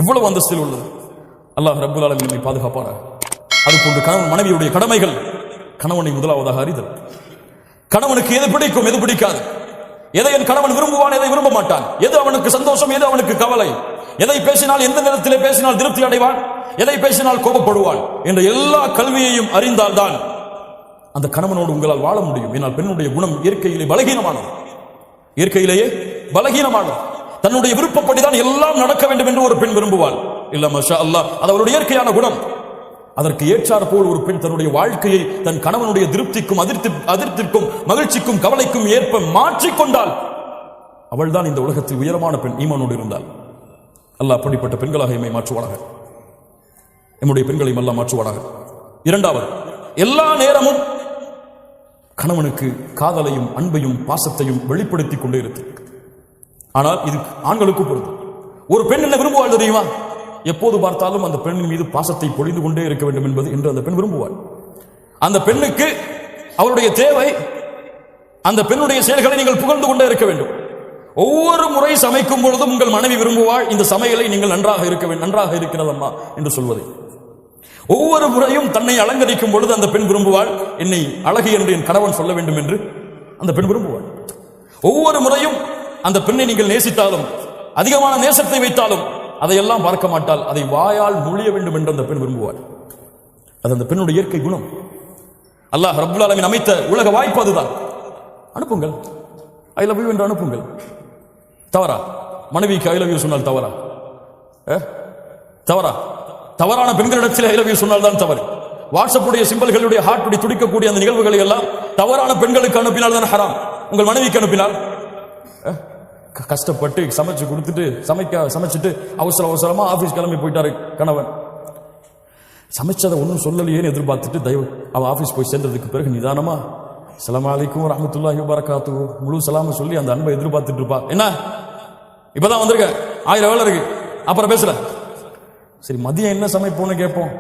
எவ்வளவு அந்தஸ்தில் உள்ளது. அல்லாஹ் ரப்பல் ஆலமீன் நம்மை பாதுகாப்பானாக. அதுபோன்று கணவன் மனைவியுடைய கடமைகள். கணவனை முதலாவதாக அறிதல். கணவனுக்கு எது பிடிக்கும், எது பிடிக்காது, எதை என் கணவன் விரும்புவான், எதை விரும்ப மாட்டான், எது அவனுக்கு சந்தோஷம், எது அவனுக்கு கவலை, எதை பேசினால் எந்த நேரத்திலே பேசினால் திருப்தி அடைவான், எதை பேசினால் கோபப்படுவான் என்ற எல்லா கல்வியையும் அறிந்தால்தான் அந்த கணவனோடு உங்களால் வாழ முடியும். ஏனால் பெண்ணுடைய குணம் இயற்கையிலே பலகீனமானது, இயற்கையிலேயே பலகீனமானது. தன்னுடைய விருப்பப்படிதான் எல்லாம் நடக்க வேண்டும் என்று ஒரு பெண் விரும்புவாள். இல்ல மாஷா அல்லாஹ், அது அவருடைய இயற்கையான குணம். அதற்கு ஏற்றார் போல் ஒரு பெண் தன்னுடைய வாழ்க்கையை தன் கணவனுடைய திருப்திக்கும் அதிர்ப்திக்கும் மகிழ்ச்சிக்கும் கவலைக்கும் ஏற்ப மாற்றிக்கொண்டால் அவள் தான் இந்த உலகத்தில் உயரமான பெண், ஈமானோடு இருந்தால். அல்லாஹ் அப்படிப்பட்ட பெண்களாக எம்மை மாற்றுவானாக, நம்முடைய பெண்களையும் அல்லாஹ் மாற்றுவானாக. இரண்டாவது, எல்லா நேரமும் கணவனுக்கு காதலையும் அன்பையும் பாசத்தையும் வெளிப்படுத்திக் கொண்டே இருக்கு. ஆனால் இது ஆண்களுக்கு பொருந்தும். ஒரு பெண் என்ன விரும்புவாள் தெரியுமா? எப்போது பார்த்தாலும் அந்த பெண்ணின் மீது பாசத்தை பொழிந்து கொண்டே இருக்க வேண்டும் என்பது என்று அந்த பெண் விரும்புவாள். அந்த பெண்ணுக்கு அவருடைய தேவை, அந்த பெண்ணுடைய செயல்களை நீங்கள் புகழ்ந்து கொண்டே இருக்க வேண்டும். ஒவ்வொரு முறை சமைக்கும் பொழுதும் உங்கள் மனைவி விரும்புவாள், இந்த சமையலை நீங்கள் நன்றாக இருக்கிறதம்மா என்று சொல்வதை. ஒவ்வொரு முறையும் தன்னை அலங்கரிக்கும் பொழுது அந்த பெண் விரும்புவாள், என்னை அழகு என்று என் கணவன் சொல்ல வேண்டும் என்று அந்த பெண் விரும்புவாள். ஒவ்வொரு முறையும் அந்த பெண்ணை நீங்கள் நேசித்தாலும், அதிகமான நேசத்தை வைத்தாலும் அதையெல்லாம் பார்க்க மாட்டால், அதை வாயால் மொழிய வேண்டும் என்று அந்த பெண் விரும்புவாள். அது அந்த பெண்ணுடைய இயற்கை குணம். அல்லாஹ் ரப்பல் ஆலமீன் அமைத்த உலக வாய்ப்பு அதுதான். அனுப்புங்கள், ஐ லவ் யூ என்று அனுப்புங்கள். தவறா? மனைவிக்கு ஐ லவ் யூ சொன்னால் தவறா? தவறா? தவறான பெண்களிடத்தில் ஐ லவ் யூ சொன்னால் தான் தவறு. வாட்ஸ்அப்புடைய சிம்பல்களுடைய ஹார்ட் படி துடிக்கக்கூடிய அந்த நிகழ்வுகளை எல்லாம் தவறான பெண்களுக்கு அனுப்பினால் தான் ஹராம். உங்கள் மனைவிக்கு அனுப்பினால் கஷ்டப்பட்டு சமைச்சு கொடுத்துட்டு சமைச்சிட்டு அவசரமா ஆபீஸ் கிளம்பி போயிட்டாரு கணவன். சமைச்சதை ஒன்றும் சொல்லலையேன்னு எதிர்பார்த்துட்டு அவன் ஆபீஸ் போய் சேர்ந்ததுக்கு பிறகு நிதானமா அஸ்ஸலாமு அலைக்கும் ரஹ்மத்துல்லாஹி வபரகாத்துஹு முழு சலாம சொல்லி அந்த அன்பை எதிர்பார்த்துட்டு இருப்பா. என்ன இப்பதான் வந்திருக்க, 1000 வேலை இருக்கு, அப்புறம் பேசுற. சரி மதியம் என்ன சமைப்போன்னு கேட்போம்.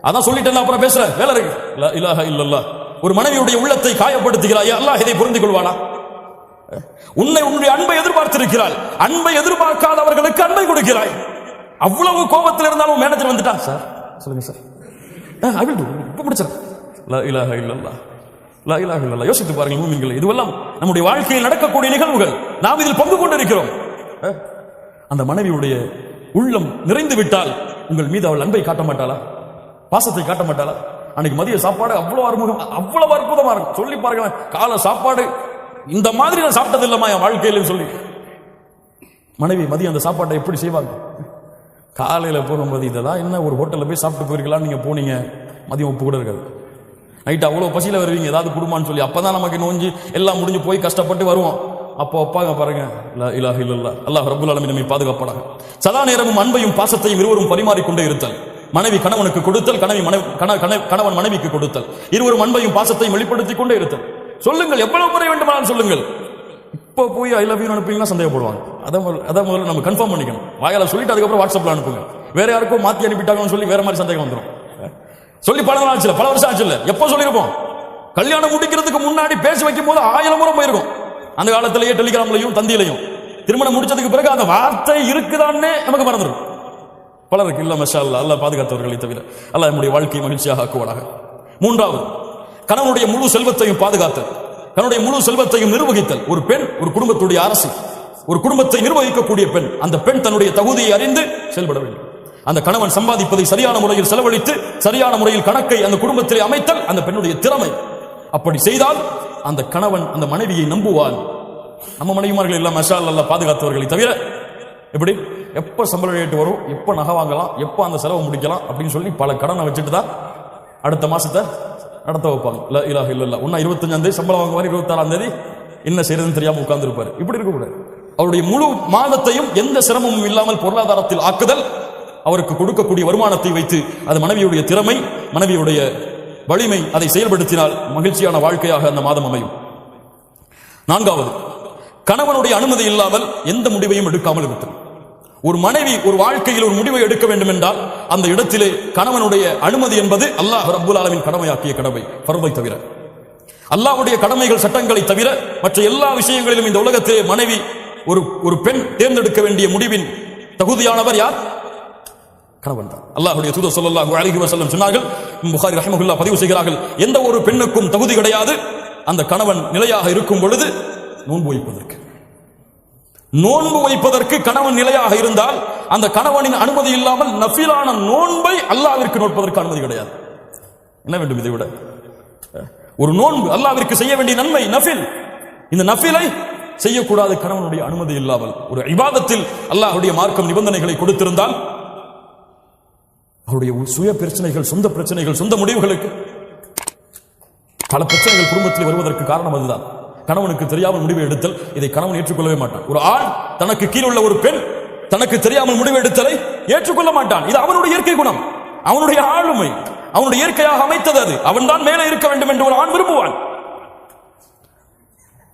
அதான் சொல்லிட்டேன், அப்புறம் பேசுற, வேலை இருக்கு. லா இலாஹ இல்லல்லாஹ். ஒரு மனைவியுடைய உள்ளத்தை காயப்படுத்துகிறாய், அல்லாஹ் இதை புரிந்து கொள்வானா? உன்னுடைய அன்பை எதிர்பார்த்திருக்கிறாள், அன்பை எதிர்பார்க்காதவர்களுக்கு அன்பை கொடுக்கிறாய். அவ்வளவு கோபத்தில் இருந்தாலும் மேனேஜர் வந்துட்டான், சார் சொல்லுங்க சார், ஐ வில் டு, இப்ப முடிச்சிடும். லா இலாஹ இல்லல்லாஹ், லா இலாஹ இல்லல்லாஹ். யோசித்து பாருங்கள் மூமின்களே, இதுவெல்லாம் நம்முடைய வாழ்க்கையில் நடக்கக்கூடிய நிகழ்வுகள், நாம் இதில் பங்கு கொண்டிருக்கிறோம். அந்த மனைவியுடைய உள்ளம் நிறைந்து விட்டால் உங்கள் மீது அவள் அன்பை காட்ட மாட்டாளா, பாசத்தை காட்ட மாட்டாளா? அன்னைக்கு மதிய சாப்பாடு அவ்வளவு அற்புதமா இருக்கும். சொல்லி பாருங்க, காலை சாப்பாடு இந்த மாதிரி நான் சாப்பிட்டது இல்லமா என் வாழ்க்கையில சொல்லி மனைவி மதியம் அந்த சாப்பாட்டை எப்படி செய்வாங்க? காலையில போகும்போது இதெல்லாம் என்ன ஒரு ஹோட்டல்ல போய் சாப்பிட்டு போயிருக்கலாம், நீங்க போனீங்க மதியம் உப்பு கூட இருக்காது. நைட்டு அவ்வளவு பசியில வருவீங்க, ஏதாவது குடும்பம்னு சொல்லி, அப்பதான் நமக்கு நோஞ்சி எல்லாம் முடிஞ்சு போய் கஷ்டப்பட்டு வருவோம். அப்போ அப்பாங்க பாருங்க, லா இலாஹ இல்லல்லாஹ், அல்லாஹ் ரப்புல் ஆலமீன் நம்மை பாதுகாப்பானாக. சதா நேரமும் அன்பையும் பாசத்தையும் இருவரும் பரிமாறிக்கொண்டே இருத்தல். மனைவி கணவனுக்கு கொடுத்தல், கணவன் மனைவிக்கு கொடுத்தல், இருவரும் அன்பையும் பாசத்தையும் வெளிப்படுத்திக் கொண்டே இருத்தல். சொல்லுங்கள், எவ்வளவு முறை வேண்டுமானாலும் சொல்லுங்கள். இப்போ போய் ஐ லவ் யூ அனுப்புவீங்கன்னா சந்தேகப்படுவாங்க. அதான் முதல்ல நம்ம கன்ஃபார்ம் பண்ணிக்கணும். வாயால சொல்லிட்டு அதுக்கப்புறம் வாட்ஸ்அப்ல அனுப்புங்க. வேற யாருக்கும் மாத்தி அனுப்பிட்டாங்கன்னு சொல்லி வேற மாதிரி சந்தேகம் வந்துடும். சொல்லி பல நாள் ஆச்சு, பல வருஷம் ஆச்சு, இல்ல எப்போ சொல்லிருப்போம்? கல்யாணம் முடிக்கிறதுக்கு முன்னாடி பேசி வைக்கும் போது 1000 முறை போயிருக்கும். அந்த காலத்திலேயே டெலிகிராம்லையும் தந்தியிலையும். திருமணம் முடிச்சதுக்கு பிறகு அந்த வார்த்தை இருக்குதான்னே நமக்கு மறந்துடும். பலருக்கு இல்ல. மஷா அல்லாஹ், அல்லாஹ் பாதுகாத்தவர்களை தவிர. அல்லாஹ் நம்முடைய வாழ்க்கையை மகிழ்ச்சியாக ஆக்குவானாக. மூன்றாவது, கணவனுடைய முழு செல்வத்தையும் பாதுகாத்தல், தன்னுடைய முழு செல்வத்தையும் நிர்வகித்தல். ஒரு பெண் ஒரு குடும்பத்துடைய அரசு, ஒரு குடும்பத்தை நிர்வகிக்கக்கூடிய பெண். அந்த பெண் தன்னுடைய தகுதியை அறிந்து செயல்பட வேண்டும். அந்த கணவன் சம்பாதிப்பதை சரியான முறையில் செலவழித்து சரியான முறையில் கணக்கை அந்த குடும்பத்திலே அமைத்தல் அந்த பெண்ணுடைய திறமை. அப்படி செய்தால் அந்த கணவன் அந்த மனைவியை நம்புவான். நம்ம மனைவிமார்கள் எல்லாம் மஷா அல்லாஹ் பாதுகாத்தவர்களை தவிர எப்படி எப்ப சம்பள ரேட் வரும், எப்ப நகை வாங்கலாம், எப்ப அந்த செலவு முடிக்கலாம் அப்படின்னு சொல்லி பல கடனை வச்சுட்டு தான் அடுத்த மாசத்தை நடத்த வைப்பாங்க. லா இலாஹ இல்லல்லாஹ். 25ஆம் தேதி சம்பளம் வாங்குவார், 26ஆம் தேதி என்ன செய்யறதுன்னு தெரியாம உட்கார்ந்து இருப்பாரு. இப்படி இருக்கக்கூடாது. அவருடைய முழு மாதத்தையும் எந்த சிரமமும் இல்லாமல் பொருளாதாரத்தில் ஆக்குதல், அவருக்கு கொடுக்கக்கூடிய வருமானத்தை வைத்து அது மனைவியுடைய திறமை, மனைவியுடைய வலிமை, அதை செயல்படுத்தினால் மகிழ்ச்சியான வாழ்க்கையாக அந்த மாதம் அமையும். நான்காவது, கணவனுடைய அனுமதி இல்லாமல் எந்த முடிவையும் எடுக்காமல் இருத்தல். ஒரு மனைவி ஒரு வாழ்க்கையில் ஒரு முடிவை எடுக்க வேண்டும் என்றால் அந்த இடத்திலே கணவனுடைய அனுமதி என்பது அல்லாஹ் ரப்புல் ஆலமீன் கடமையாக்கிய கடமை, ஃபர்தை தவிர. அல்லாஹ்வுடைய கடமைகள் சட்டங்களை தவிர மற்ற எல்லா விஷயங்களிலும் இந்த உலகத்திலே மனைவி ஒரு பெண் தேர்ந்தெடுக்க வேண்டிய முடிவின் தகுதியானவர் யார்? கணவன் தான். அல்லாஹ்வுடைய தூதர் ஸல்லல்லாஹு அலைஹி வஸல்லம் சொன்னார்கள், புகாரி ரஹ்மத்துல்லாஹ் பதிவு செய்கிறார்கள், எந்த ஒரு பெண்ணுக்கும் தகுதி கிடையாது அந்த கணவன் நிலையாக இருக்கும் பொழுது நோன்பு வைப்பதற்கு. நோன்பு வைப்பதற்கு கணவன் நிலையாக இருந்தால் அந்த கணவனின் அனுமதி இல்லாமல் நஃபிலான நோன்பை அல்லாஹ்விற்கு நோட்பதற்கு அனுமதி கிடையாது. என்ன வேண்டும் இதை விட? ஒரு நோன்பு அல்லாஹ்விற்கு செய்ய வேண்டிய நன்மை நஃபில், இந்த நஃபிலை செய்யக்கூடாது கணவனுடைய அனுமதி இல்லாமல். ஒரு இபாதத்தில் அல்லாஹ்வுடைய மார்க்கம் நிபந்தனைகளை கொடுத்திருந்தால் அவருடைய சுய பிரச்சனைகள், சொந்த பிரச்சனைகள், சொந்த முடிவுகளுக்கு பல பிரச்சனைகள் குடும்பத்தில் வருவதற்கு காரணம் அதுதான். கணவனுக்கு தெரியாமல் முடிவு எடுத்தல், இதை கணவன் ஏற்றுக்கொள்ளவே மாட்டான். ஒரு ஆண் தனக்கு கீழ் உள்ள ஒரு பெண் தனக்கு தெரியாமல் முடிவு எடுத்தலை ஏற்றுக்கொள்ள மாட்டான். இது அவனுடைய இயற்கை குணம், அவனுடைய ஆளுமை, அவனுடைய இயற்கையாக அமைத்தது. அது அவன் தான் மேலே இருக்க வேண்டும் என்று ஒரு ஆண் விரும்புவான்.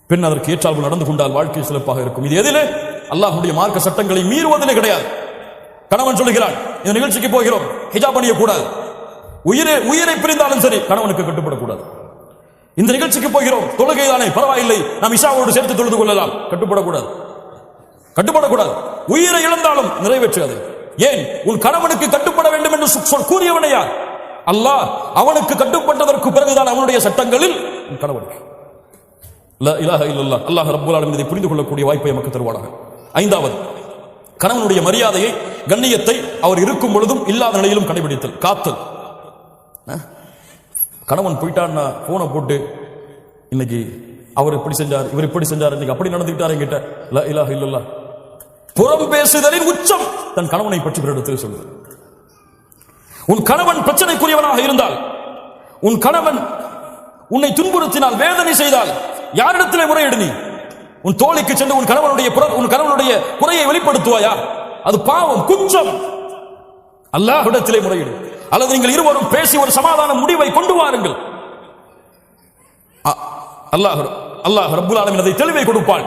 பெண் அதற்கு ஏற்றால் நடந்து கொண்டால் வாழ்க்கை சிறப்பாக இருக்கும். இது எதிலே? அல்லாஹ்வுடைய மார்க்க சட்டங்களை மீறுவதிலே கிடையாது. கணவன் சொல்லுகிறான், இந்த நிகழ்ச்சிக்கு போகிறோம், ஹிஜாப் அணியக்கூடாது, உயிரை பிரிந்தாலும் சரி கணவனுக்கு கட்டுப்படக்கூடாது. இந்த நிகழ்ச்சிக்கு போகிறோம், தொழுகை தானே பரவாயில்லை, நாம் இஷாவோடு சேர்த்து தொழுது கொள்ளலாம், கட்டுப்படக்கூடாது. உயிரை இழந்தாலும் நிறைவேற்றாது. ஏன்? உன் கணவனுக்கு கட்டுப்பட வேண்டும் என்று கூறியவனே யார்? அல்லாஹ். அவனுக்கு கட்டுப்பட்டதற்கு பிறகுதான் அவனுடைய சட்டங்களில் உன் கணவனுக்கு. லா இலாஹ இல்லல்லாஹ். அல்லாஹ் ரப்புல் ஆலமீன் இதை புரிந்து கொள்ளக்கூடிய வாய்ப்பை நமக்கு தருவானாக. ஐந்தாவது, கணவனுடைய மரியாதையை, கண்ணியத்தை அவர் இருக்கும் பொழுதும் இல்லாத நிலையிலும் கடைபிடித்தல், காத்தல். கணவன் போயிட்டான்னா போனை போட்டு இன்னைக்கு அவர் இப்படி செஞ்சார், இவர் இப்படி செஞ்சார், இன்னைக்கு அப்படி நடந்துக்கிட்டார் என்கிட்ட. லா இலாஹ இல்லல்லாஹ். புறம் பேசுதலின் உச்சம் தன் கணவனை பற்றி பிறரிடத்தில் சொல்லுது. உன் கணவன் பிரச்சனைக்குரியவனாக இருந்தால், உன் கணவன் உன்னை துன்புறுத்தினால், வேதனை செய்தால் யாரிடத்திலே முறையிடு? நீ உன் தோழிக்கு சென்று உன் கணவனுடைய குறையை வெளிப்படுத்துவாயா? அது பாவம், குற்றம். அல்லாஹ்விடத்திலே முறையிடு. அல்லது நீங்கள் இருவரும் பேசி ஒரு சமாதான முடிவை கொண்டு வாருங்கள். அல்லாஹ் ரப்புல் ஆலமீன் அதை தெளிவை கொடுப்பான்.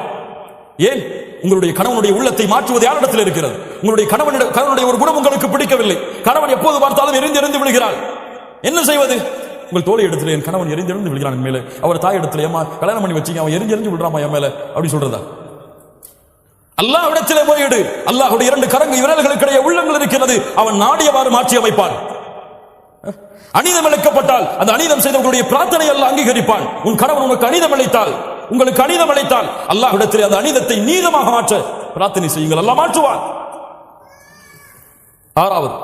ஏன்? உங்களுடைய கணவனுடைய உள்ளத்தை மாற்றுவது யாரிடத்தில் இருக்கிறது? உங்களுடைய கணவனுடைய ஒரு குணம் உங்களுக்கு பிடிக்கவில்லை. கணவன் எப்போது பார்த்தாலும் எரிந்து விழுகிறாள். என்ன செய்வது? உங்கள் தோழி இடத்துல என் கணவன் எரிந்து விழுகிறான் மேலே, அவர் தாய் இடத்துல ஏமா கல்யாணம் பண்ணி வச்சீங்க, அவன் எரிஞ்சு விடுறாமா என் மேல அப்படி சொல்றதா? அல்லாஹ்விடத்திலே முறையீடு. அல்லாஹ்வுடைய 2 விரல்களுக்கிடையே உள்ளங்கள் இருக்கிறது. அவன் நாடியவாறு மாற்றி அமைப்பான். அநீதம் இழைக்கப்பட்டால் அந்த அநீதம் செய்தவர்களுடைய பிரார்த்தனை அல்லாஹ் அங்கீகரிப்பான். உன் கணவன் உங்களுக்கு அநீதம் அளித்தால் அல்லாஹ்விடத்திலே அந்த அநீதத்தை நீதமாக மாற்ற பிரார்த்தனை செய்யுங்கள், அல்லாஹ் மாற்றுவான். 6வது,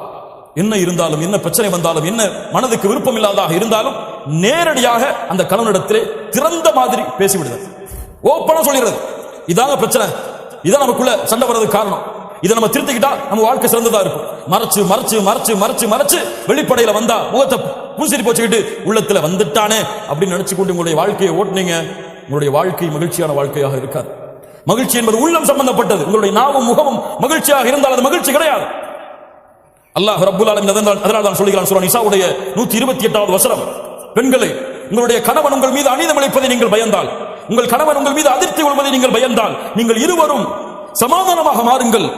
என்ன இருந்தாலும், என்ன பிரச்சனை வந்தாலும், என்ன மனதுக்கு விருப்பம் இல்லாததாக இருந்தாலும் நேரடியாக அந்த கணவனிடத்திலே திறந்த மாதிரி பேசிவிடுறது, ஓப்பனா சொல்லிடுறது. இதாங்க பிரச்சனை, இதான் நமக்குள்ள சண்டை வர்றதுக்கு காரணம். இதை நம்ம திருத்திக்கிட்டா நம்ம வாழ்க்கை சிறந்ததா இருக்கும். மறைச்சு மறைச்சு மறைச்சு மறைச்சு மறைச்சு வெளிப்படையில வந்தா முகத்தை புன்சிரிப்பு வச்சுக்கிட்டு உள்ளத்துல வந்துட்டானே அப்படின்னு நினைச்சு கொண்டு உங்களுடைய வாழ்க்கையை ஓட்டுனீங்க, உங்களுடைய வாழ்க்கை மகிழ்ச்சியான வாழ்க்கையாக இருக்காது. மகிழ்ச்சி என்பது உள்ளம் சம்பந்தப்பட்டது. உங்களுடைய நாவும் முகமும் மகிழ்ச்சியாக இருந்தால் அது மகிழ்ச்சி கிடையாது. அல்லாஹ் ரப்புல் ஆலமீன் அதனால் தான் சொல்கிறான் சூரா நிசாவுடைய 128வது வசனம், பெண்களே, உங்களுடைய கணவன் உங்கள் மீது அநீதம் இழைப்பதை நீங்கள் பயந்தால், உங்கள் கணவன் உங்கள் மீது அதிர்ச்சி கொள்வதை நீங்கள் பயந்தால், நீங்கள் இருவரும் சமாதானமாக மாறுங்கள்.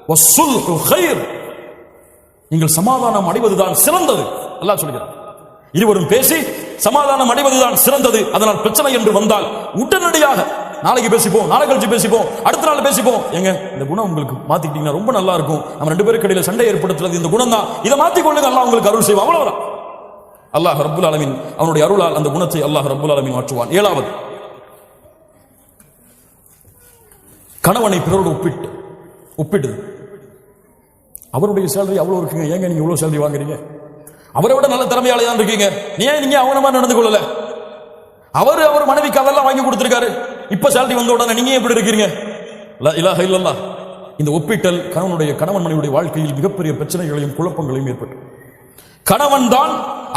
வஸ்ஸுல்ஹு கைர், நீங்கள் சமாதானம் அடைவதுதான் சிறந்தது. அல்லாஹ் சொல்கிறார், இருவரும் பேசி சமாதானம் அடைவதுதான் சிறந்தது. அதனால் பிரச்சனை என்று வந்தால் உடனடியாக நாளைக்கு பேசிப்போம், நாளை கழிச்சு பேசிப்போம், அடுத்த நாள் பேசிப்போம். எங்க இந்த குணம் உங்களுக்கு மாத்திக்கிட்டீங்கன்னா ரொம்ப நல்லா இருக்கும். நம்ம 2 பேருக்கு இடையில சண்டை ஏற்படுத்துறது இந்த குணம் தான், இதை மாத்திக் கொள்ளுங்க, அல்லாஹ் உங்களுக்கு அருள் செய்வான். அவ்வளவுதான். அல்லாஹ் ரப்புல் ஆலமீன் அவனுடைய அருளால் அந்த குணத்தை அல்லாஹ் ரப்புல் ஆலமீன் மாற்றுவான். 7வது, கணவனை பிறரோடு ஒப்பிட்டு அவருடைய சேலரி அவ்வளவு இருக்குங்க, ஏங்க நீங்க இவ்வளவு சேலரி வாங்குறீங்க? அவரை விட நல்ல திறமையாளி தான் இருக்கீங்க, நீங்க அவன மாதிரி நடந்து கொள்ளல? அவர் மனைவிக்கு அதெல்லாம் வாங்கி கொடுத்திருக்காரு, இப்ப சேலரி வந்த உடனே நீங்க எப்படி இருக்கீங்க? லா இலாஹ இல்லல்லாஹ். இந்த ஒப்பிட்டல் கணவன் மனைவியுடைய வாழ்க்கையில் மிகப்பெரிய பிரச்சனைகளையும் குழப்பங்களையும் ஏற்பட்டு,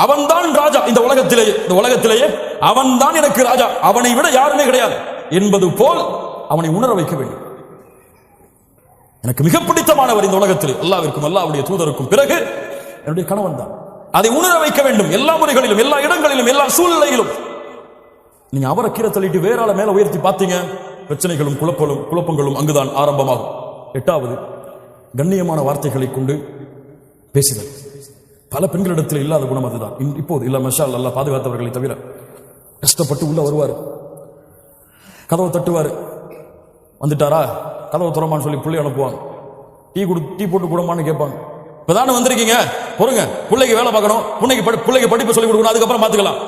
அவன் தான் ராஜா இந்த உலகத்திலேயே அவன் தான் எனக்கு ராஜா, அவனை விட யாருமே கிடையாது என்பது போல் அவனை உணர வைக்க வேண்டும். எனக்கு மிக பிடித்தமானவர் இந்த உலகத்தில் அல்லாஹ்விற்கும் அல்லாஹ்வுடைய தூதருக்கும் பிறகு என்னுடைய கணவன் தான். அதை உணர வைக்க வேண்டும். எல்லா முறைகளிலும், எல்லா இடங்களிலும், எல்லா சூழ்நிலையிலும். நீங்க அவரை கீரை தள்ளிட்டு வேற ஆளை மேல உயர்த்தி பார்த்தீங்க, பிரச்சனைகளும் குழப்பங்களும் அங்குதான் ஆரம்பமாகும். 8வது, கண்ணியமான வார்த்தைகளை கொண்டு பேசுதல். பல பெண்களிடத்தில் இல்லாத குணம் அதுதான். இப்போது இல்ல, மஷா அல்லாஹ் பாதுகாத்தவர்களை தவிர. கஷ்டப்பட்டு உள்ள வருவார், கதவை தட்டுவார், வந்துட்டாரா கதவை துறமான்னு சொல்லி பிள்ளை அனுப்புவாங்க. டீ போட்டு கூடமான்னு கேட்பாங்க. இப்பதானே வந்திருக்கீங்க, பொறுங்க, பிள்ளைக்கு வேலை பார்க்கணும், பிள்ளைக்கு படிப்பு சொல்லி கொடுக்கணும், அதுக்கப்புறம் பார்த்துக்கலாம்.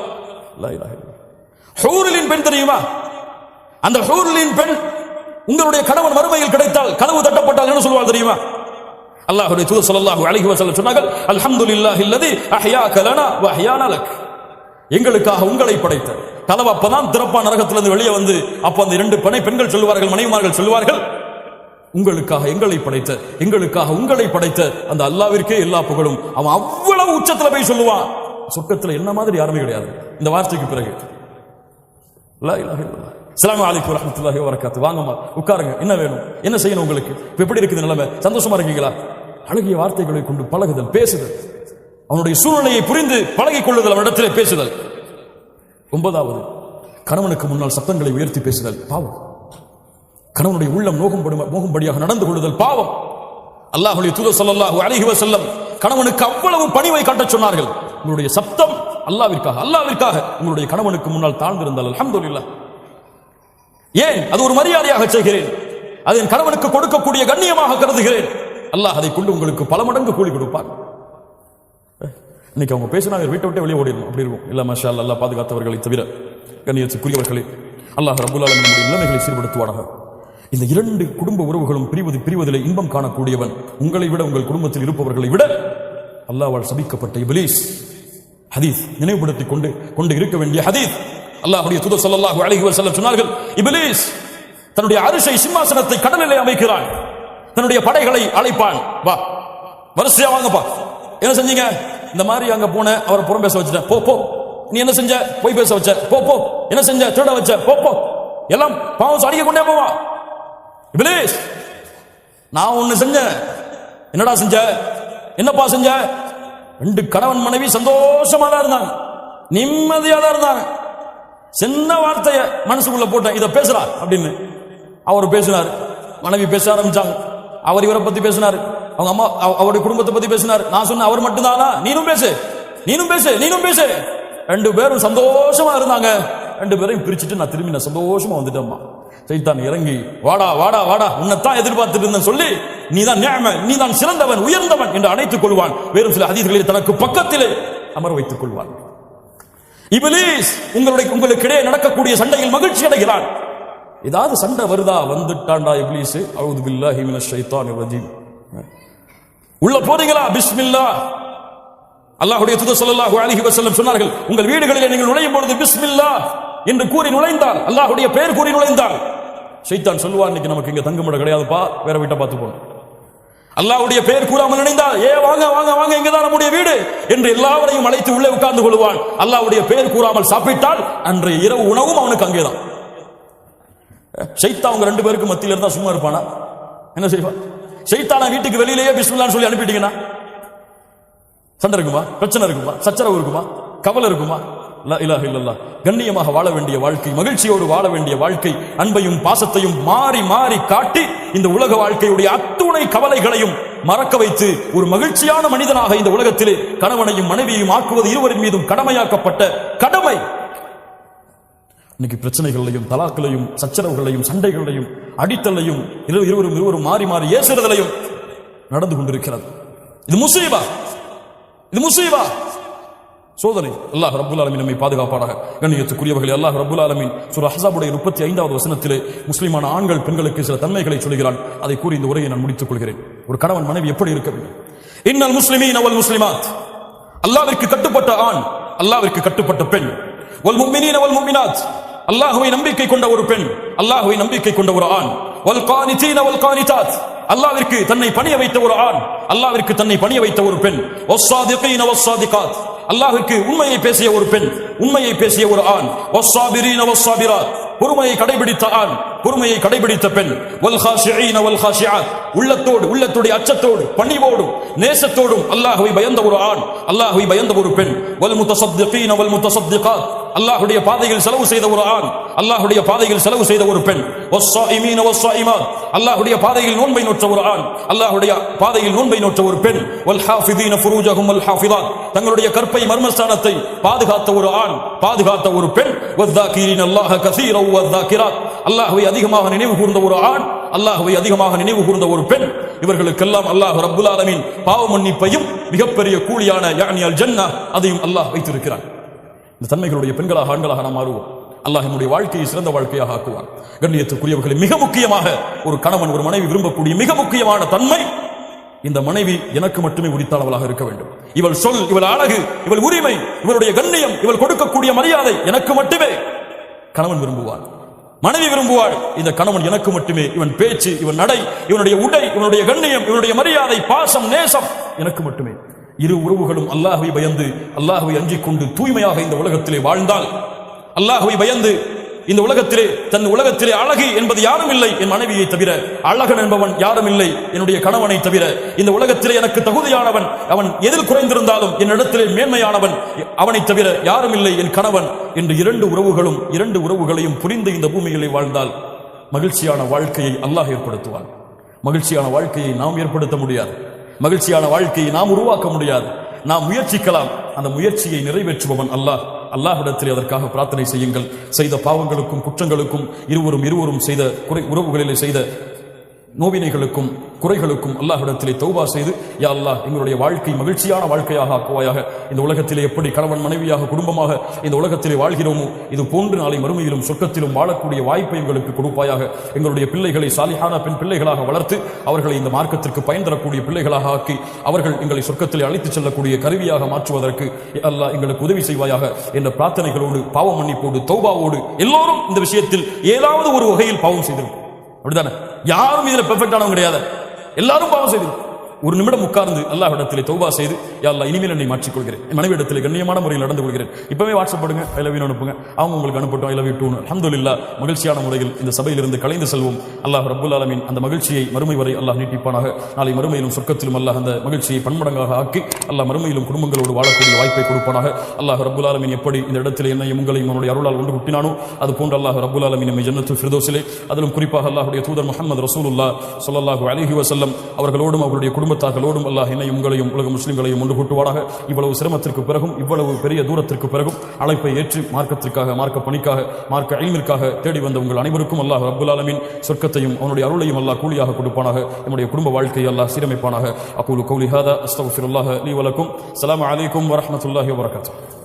ஹூரிலின் பெண் தெரியுமா? அந்த ஹூரிலின் பெண் உங்களுடைய கணவன் மறுமையில் கிடைத்தால், கதவு தட்டப்பட்டால் என்ன சொல்வார் தெரியுமா? அல்லாஹ்வுடைய தூதர் ஸல்லல்லாஹு அலைஹி வஸல்லம் சொன்னார்கள், அல்ஹம்துலில்லாஹில்லதி அஹ்யாக லனா வ அஹ்யானா லக். எங்களுக்காக உங்களை படைத்த கதவு அப்பதான் திறப்பான் நரகத்திலிருந்து வெளியே வந்து. அப்ப அந்த 2 பெண்கள் சொல்லுவார்கள், மனைவிமார்கள் சொல்லுவார்கள், உங்களுக்காக உங்களை படைத்த அந்த அல்லாஹ்விற்கே எல்லா புகழும். அவன் அவ்வளவு உச்சத்துல போய் சொல்லுவான், சொர்க்கத்துல என்ன மாதிரி யாருமே கிடையாது இந்த வார்த்தைக்கு பிறகு. லா இலாஹ இல்லல்லாஹ். அஸ்ஸலாமு அலைக்கும் வரஹ்மத்துல்லாஹி வபரகாத்துஹு. வாங்கம்மா உட்காருங்க, என்ன வேணும், என்ன செய்யணும் உங்களுக்கு, எப்படி இருக்குது நிலைமை, சந்தோஷமா இருக்கீங்களா? அழகிய வார்த்தைகளை கொண்டு பழகுதல், பேசுதல், அவனுடைய சூழ்நிலையை புரிந்து பழகிக் கொள்ளுதல், அவனிடத்திலே பேசுதல். 9வது, கணவனுக்கு முன்னால் சத்தங்களை உயர்த்தி பேசுதல் பாவம். கணவனுடைய உள்ளம் நோகும்படியாக நடந்து கொள்ளுதல் பாவம். அல்லாஹ்வுடைய தூதர் ஸல்லல்லாஹு அலைஹி வஸல்லம் கணவனுக்கு அவ்வளவு பணிவை காட்டச் சொன்னார்கள். உங்களுடைய சப்தம் அல்லாஹ்விற்காக உங்களுடைய கணவனுக்கு முன்னால் தாழ்ந்திருந்தால் அல்ஹம்துலில்லாஹ். ஏன்? அது ஒரு மரியாதையாக செய்கிறேன், அது என் கணவனுக்கு கொடுக்கக்கூடிய கண்ணியமாக கருதுகிறேன். அல்லாஹ் அதை கொண்டு உங்களுக்கு பல மடங்கு கூலி கொடுப்பார். இன்னைக்கு அவங்க பேசினா வீட்டை விட்டு வெளியே ஓடிடும், அப்படி இருக்கும். இல்ல மாஷா அல்லாஹ் பாதுகாத்தவர்களை தவிர கண்ணியத்துக்குரியவர்களே, அல்லாஹ் ரப்புல் ஆலமீன் நம்முடைய நிலைமைகளை சீர்படுத்துவானாக. இந்த 2 குடும்ப உறவுகளும் பிரிவதிலே இன்பம் காணக்கூடியவன் உங்களை விட, உங்கள் குடும்பத்தில் இருப்பவர்களை விட அல்லாஹ்வால் சபிக்கப்பட்ட இப்லீஸ். ஹதீஸ் நினைவுபடுத்திக் கொண்டு இருக்க வேண்டிய ஹதீஸ். அல்லாஹ்வுடைய தூதர் ஸல்லல்லாஹு அலைஹி வஸல்லம் சொன்னார்கள், இப்லீஸ் தன்னுடைய அரிசை சிம்மாசனத்தை கடலிலே அமைக்கிறான், தன்னுடைய படைகளை அழைப்பான், வா வரிசையா வாங்கப்பா, என்ன செஞ்சீங்க, இந்த மாதிரி அங்க போன, அவரை புறம் பேச வச்சுட்டேன், போ. நீ என்ன செஞ்ச, போய் பேச வச்ச, போ. என்ன செஞ்ச, திருட வச்ச, போ. எல்லாம் பாவம் அடிக்க கொண்டே போவான். இப்லீஸ், நான் ஒண்ணு செஞ்சேன். என்னடா செஞ்ச? என்னப்பா செஞ்ச? 2 கணவன் மனைவி சந்தோஷமா தான் இருந்தாங்க, நிம்மதியா தான் இருந்தாங்க. சின்ன வார்த்தைய மனசுக்குள்ள போட்டேன், இதை பேசுறா அப்படின்னு. அவர் பேசினார், மனைவி பேச ஆரம்பிச்சாங்க. அவர் இவரை பத்தி பேசினார், அவங்க அம்மா அவருடைய குடும்பத்தை பத்தி பேசினார். நான் சொன்ன அவர் மட்டும்தானா? நீனும் பேசு, நீனும் பேசு, நீனும் பேசு. 2 பேரும் சந்தோஷமா இருந்தாங்க. 2 பேரையும் பிரிச்சுட்டு நான் திரும்பி நான் சந்தோஷமா வந்துட்டேம்மா. சைத்தான் இறங்கி, வாடா வாடா வாடா, உன்னைத்தான் எதிர்பார்த்துட்டு இருந்தேன் சொல்லி, நீதான் நிஅம, நீதான் சிறந்தவன், உயர்ந்தவன் என்று அணைத்துக் கொள்வான். வேறு சில ஹதீஸ்களில் தனக்கு பக்கத்திலே அமர வைத்துக் கொள்வான். இப்லீஸ் உங்களுக்கிடையே நடக்கக்கூடிய சண்டையில் மகிழ்ச்சி அடைகிறான். ஏதாவது சண்டை வருதா, வந்துட்டான்டா இப்லீஸ், அஊது பில்லாஹி மினஷ் ஷைத்தானிர் ரஜீம். உள்ள போறீங்களா, பிஸ்மில்லாஹ். அல்லாஹ்வுடைய தூதர் ஸல்லல்லாஹு அலைஹி வஸல்லம் சொன்னார்கள், உங்கள் வீடுகளிலே நீங்கள் நுழையும் பொழுது பிஸ்மில்லாஹ் என்று கூறி நுழைந்தால், அல்லாஹ்வுடைய பெயர் கூறி நுழைந்தால், ஷைத்தான் சொல்லுவான், இன்னைக்கு நமக்கு இங்க தங்குமிடம் கிடையாதுப்பா, வேற வீட்டை பார்த்து போகணும். அல்லாஹ்வுடைய பெயர் கூறாமல் நினைந்தால், ஏ வாங்க வாங்க வாங்க, இங்கதான் நம்முடைய வீடு என்று எல்லாவரையும் அழைத்து உள்ளே உட்கார்ந்து கொள்வான். அல்லாஹ்வுடைய பெயர் கூறாமல் சாப்பிட்டால் அன்றைய இரவு உணவும் அவனுக்கு அங்கேதான். ஷைத்தான் அவங்க 2 பேருக்கு மத்தியில இருந்தா சும்மா இருப்பானா? என்ன செய்வான்? ஷைத்தான வீட்டுக்கு வெளியிலேயே பிஸ்மில்லாஹ்னு சொல்லி அனுப்பிட்டீங்கன்னா சண்டை இருக்குமா? பிரச்சனை இருக்குமா? சச்சரவு இருக்குமா? கவலை இருக்குமா? லா இலாஹ இல்லல்லாஹ். கண்ணியமாக வாழ வேண்டிய வாழ்க்கை, மகிழ்ச்சியோடு வாழ வேண்டிய வாழ்க்கை, அன்பையும் பாசத்தையும் மாறி மாறி காட்டி இந்த உலக வாழ்க்கையுடைய அத்துணை கவலைகளையும் மறக்க வைத்து ஒரு மகிழ்ச்சியான மனிதனாக இந்த உலகத்திலே கணவனையும் மனைவியையும் ஆக்குவது இருவரின் மீதும் கடமையாக்கப்பட்ட கடமை. இன்னைக்கு பிரச்சனைகளையும், தலாக்களையும், சச்சரவுகளையும், சண்டைகளையும், அடித்தலையும், இருவரும் மாறி மாறி ஏசுறதையும் நடந்து கொண்டிருக்கிறது. இது முசீபா, இது முசீபா, சோதனை. அல்லாஹ் ரப்புல் ஆலமீன் நம்மை பாதுகாப்பானாக. கண்ணியத்துக்குரியவர்களே, அல்லாஹ் ரப்புல் ஆலமீன் சூரா அஹ்ஸாபுடைய 35வது வசனத்திலே முஸ்லிமான ஆண்கள் பெண்களுக்கு சில தன்மைகளை சொல்கிறான். அதை கூறி இந்த உரையை நான் முடித்துக் கொள்கிறேன். ஒரு கணவன் மனைவி எப்படி இருக்க வேண்டும்? இன்னல் முஸ்லிமீன வல் முஸ்லிமாத், அல்லாஹ்விற்கு கட்டுப்பட்ட ஆண், அல்லாஹ்விற்கு கட்டுப்பட்ட பெண். வல் முஃமினீன வல் முஃமினாத், அல்லாஹ்வை நம்பிக்கை கொண்ட ஒரு பெண், அல்லாஹ்வை நம்பிக்கை கொண்ட ஒரு ஆண். வல் கானிதீன வல் கானிதாத், அல்லாஹ்விற்கு தன்னை பணிய வைத்த ஒரு ஆண், அல்லாஹ்விற்கு தன்னை பணிய வைத்த ஒரு பெண். வஸ்ஸாதிகீன வஸ்ஸாதிகாத், அல்லாஹ்வுக்கு உண்மையை பேசிய ஒரு பெண், உண்மையை பேசிய ஒரு ஆண். வஸ்ஸாபிரீன வஸ்ஸாபிராத், பொறுமையை கடைபிடித்த ஆண், பொறுமையை கடைபிடித்த பெண். வல் காஷிஈன வல் காஷிஆத், உள்ளத்துடைய அச்சத்தோடு, பணிவோடும், நேசத்தோடும் அல்லாஹ்வை பயந்த ஒரு ஆண், அல்லாஹ்வை பயந்த ஒரு பெண். வல் முத்தஸத்திகீன வல் முத்தஸத்திகாத், அல்லாஹ்வுடைய பாதையில் செலவு செய்த ஒரு ஆண், அல்லாஹ்வுடைய பாதையில் செலவு செய்த ஒரு பெண். வஸ்ஸாயிமீன வஸ்ஸாயிமாத், அல்லாஹ்வுடைய பாதையில் நோன்பை நோற்ற ஒரு ஆண், அல்லாஹ்வுடைய பாதையில் நோன்பை நோற்ற ஒரு பெண். வல் ஹாஃபிதீன ஃபுரூஜஹும் வல் ஹாஃபிதாத், தங்களுடைய கற்பை மர்மஸ்தானத்தை பாதுகாத்த ஒரு ஆண், பாதுகாத்த ஒரு பெண். வஸ்ஸாகிரீன அல்லாஹ கஸீரன் வஸ்ஸாகிராத், அல்லாஹ்வை அதிகமாக நினைவு கூர்ந்த ஒரு ஆண், அல்லாஹ்வை அதிகமாக நினைவு கூர்ந்த ஒரு பெண். இவர்களுக்கெல்லாம் அல்லாஹ் ரப்புல் ஆலமீன் பாவ மன்னிப்பையும் மிகப்பெரிய கூலியான யானி அல் ஜன்னah அதையும் அல்லாஹ் வைத்திருக்கிறான். இந்த தன்மைகளுடைய பெண்களாக, ஆண்களாக நாம் மாறுவோம். அல்லாஹ் நம்முடைய வாழ்க்கையை சிறந்த வாழ்க்கையாக ஆக்குவான். கண்ணியத்துக்குரியவர்களை, மிக முக்கியமாக ஒரு கணவன் ஒரு மனைவி விரும்பக்கூடிய மிக முக்கியமான தன்மை, இந்த மனைவி எனக்கு மட்டுமே உரித்தானவளாக இருக்க வேண்டும். இவள் சொல், இவள் அழகு, இவள் உரிமை, இவளுடைய கண்ணியம், இவள் கொடுக்கக்கூடிய மரியாதை எனக்கு மட்டுமே கணவன் விரும்புவான், மனைவி விரும்புவாள். இந்த கணவன் எனக்கு மட்டுமே, இவன் பேச்சு, இவன் நடை, இவனுடைய உடை, இவனுடைய கண்ணியம், இவனுடைய மரியாதை, பாசம், நேசம் எனக்கு மட்டுமே. இரு உறவுகளும் அல்லாஹ்வை பயந்து, அல்லாஹ்வை அஞ்சிக் கொண்டு தூய்மையாக இந்த உலகத்திலே வாழ்ந்தால், அல்லாஹ்வை பயந்து இந்த உலகத்திலே, தன் உலகத்திலே அழகு என்பது யாரும் இல்லை என் மனைவியை தவிர, அழகன் என்பவன் யாரும் இல்லை என்னுடைய கணவனை தவிர, இந்த உலகத்திலே எனக்கு தகுதியானவன், அவன் எதில் குறைந்திருந்தாலும் என்னிடத்திலே மேன்மையானவன் அவனை தவிர யாரும் இல்லை என் கணவன் என்று இரண்டு உறவுகளையும் புரிந்து இந்த பூமியிலே வாழ்ந்தால் மகிழ்ச்சியான வாழ்க்கையை அல்லாஹ் ஏற்படுத்துவான். மகிழ்ச்சியான வாழ்க்கையை நாம் ஏற்படுத்த முடியாது, மகிழ்ச்சியான வாழ்க்கையை நாம் உருவாக்க முடியாது. நாம் முயற்சிக்கலாம், அந்த முயற்சியை நிறைவேற்றுபவன் அல்லாஹ். அல்லாஹ்விடத்தில் அதற்காக பிரார்த்தனை செய்யுங்கள். செய்த பாவங்களுக்கும் குற்றங்களுக்கும், இருவரும் செய்த உறவுகளிலே செய்த நோவினைகளுக்கும் குறைகளுக்கும் அல்லாஹ்விடத்திலே தௌபா செய்து, யா அல்லாஹ் எங்களுடைய வாழ்க்கை மகிழ்ச்சியான வாழ்க்கையாக ஆக்குவாயாக. இந்த உலகத்திலே எப்படி கணவன் மனைவியாக குடும்பமாக இந்த உலகத்திலே வாழ்கிறோமோ, இது போன்று நாளை மறுமையிலும் சொர்க்கத்திலும் வாழக்கூடிய வாய்ப்பை எங்களுக்கு கொடுப்பாயாக. எங்களுடைய பிள்ளைகளை சாலிஹான பெண் பிள்ளைகளாக வளர்த்து அவர்களை இந்த மார்க்கத்திற்கு பயன் தரக்கூடிய பிள்ளைகளாக ஆக்கி அவர்கள் எங்களை சொர்க்கத்திலே அழைத்துச் செல்லக்கூடிய கருவியாக மாற்றுவதற்கு அல்லாஹ் எங்களுக்கு உதவி செய்வாயாக என்ற பிரார்த்தனைகளோடு, பாவ மன்னிப்போடு, தௌபாவோடு, எல்லோரும் இந்த விஷயத்தில் ஏதாவது ஒரு வகையில் பாவம் செய்திருக்கும். அப்படித்தானே? யாரும் இதுல பெர்ஃபெக்ட் ஆனவங்க கிடையாது, எல்லாரும் பாவம் செய்திருக்கும். ஒரு நிமிடம் உட்கார்ந்து அல்லாஹ்விடத்திலே தௌபா செய்து, யா அல்லாஹ் இனிமேல் என்னை மாற்றிக்கொள்கிறேன், என் மனைவியிடத்திலே கண்ணியமான முறையில் நடந்து கொள்கிறேன், இப்பவே வாட்ஸ்அப் பண்ணுங்க, ஐ லவ் யூ அனுப்புங்க, அவங்க உங்களுக்கு அனுப்பட்டும், ஐ லவ் யூ டூ. அல்ஹம்துலில்லாஹ், மகிழ்ச்சியான முறையில் இந்த சபையிலிருந்து கலைந்து செல்வோம். அல்லாஹ் ரப்புல் ஆலமீன் அந்த மகிழ்ச்சியை மறுமை வரை அல்லாஹ் நீட்டிப்பானாக. நாளை மறுமையிலும் சொர்க்கத்திலும் அல்லாஹ் அந்த மகிழ்ச்சியை பன்மடங்காக ஆக்கி அல்லாஹ் மறுமையிலும் குடும்பங்களோடு வாழக்கூடிய வாய்ப்பை கொடுப்பானாக. அல்லாஹ் ரப்புல் ஆலமீன் எப்படி இந்த இடத்தில் என்னையும் உங்களையும் அவனுடைய அருளால் ஒன்று கூட்டினானோ அது போன்று அல்லாஹ் ரப்புல் ஆலமீன் நம்மை ஜன்னத்துல் ஃபிர்தௌஸிலே, அதிலும் குறிப்பாக அல்லாஹ்வுடைய தூதர் முஹம்மது ரசூலுல்லாஹ் ஸல்லல்லாஹு அலைஹி வஸல்லம் அவர்களோடும் அவருடைய குடும்பத்தார்களோடும் அல்லாஹ் என்னையும் உங்களையும் உலக முஸ்லிம்களையும் ஒன்று கூட்டுவானாக. இவ்வளவு சிரமத்திற்கு பிறகும் இவ்வளவு பெரிய தூரத்திற்கு பிறகும் அழைப்பை ஏற்று மார்க்கத்திற்காக, மார்க்க பணிக்காக, மார்க்க இல்மிற்காக தேடி வந்த உங்கள் அனைவருக்கும் அல்லாஹ் ரப்புல் ஆலமீன் சொர்க்கத்தையும் அவனுடைய அருளையும் அல்லாஹ் கூலியாக கொடுப்பானாக. நம்முடைய குடும்ப வாழ்க்கையை அல்லாஹ் சீரமைப்பானாக. அகூலு கௌலி ஹாதா அஸ்தக்ஃபிருல்லாஹ லீ வலக்கும். ஸலாமு அலைக்கும் வரஹ்மத்துல்லாஹி வபரகாத்துஹு.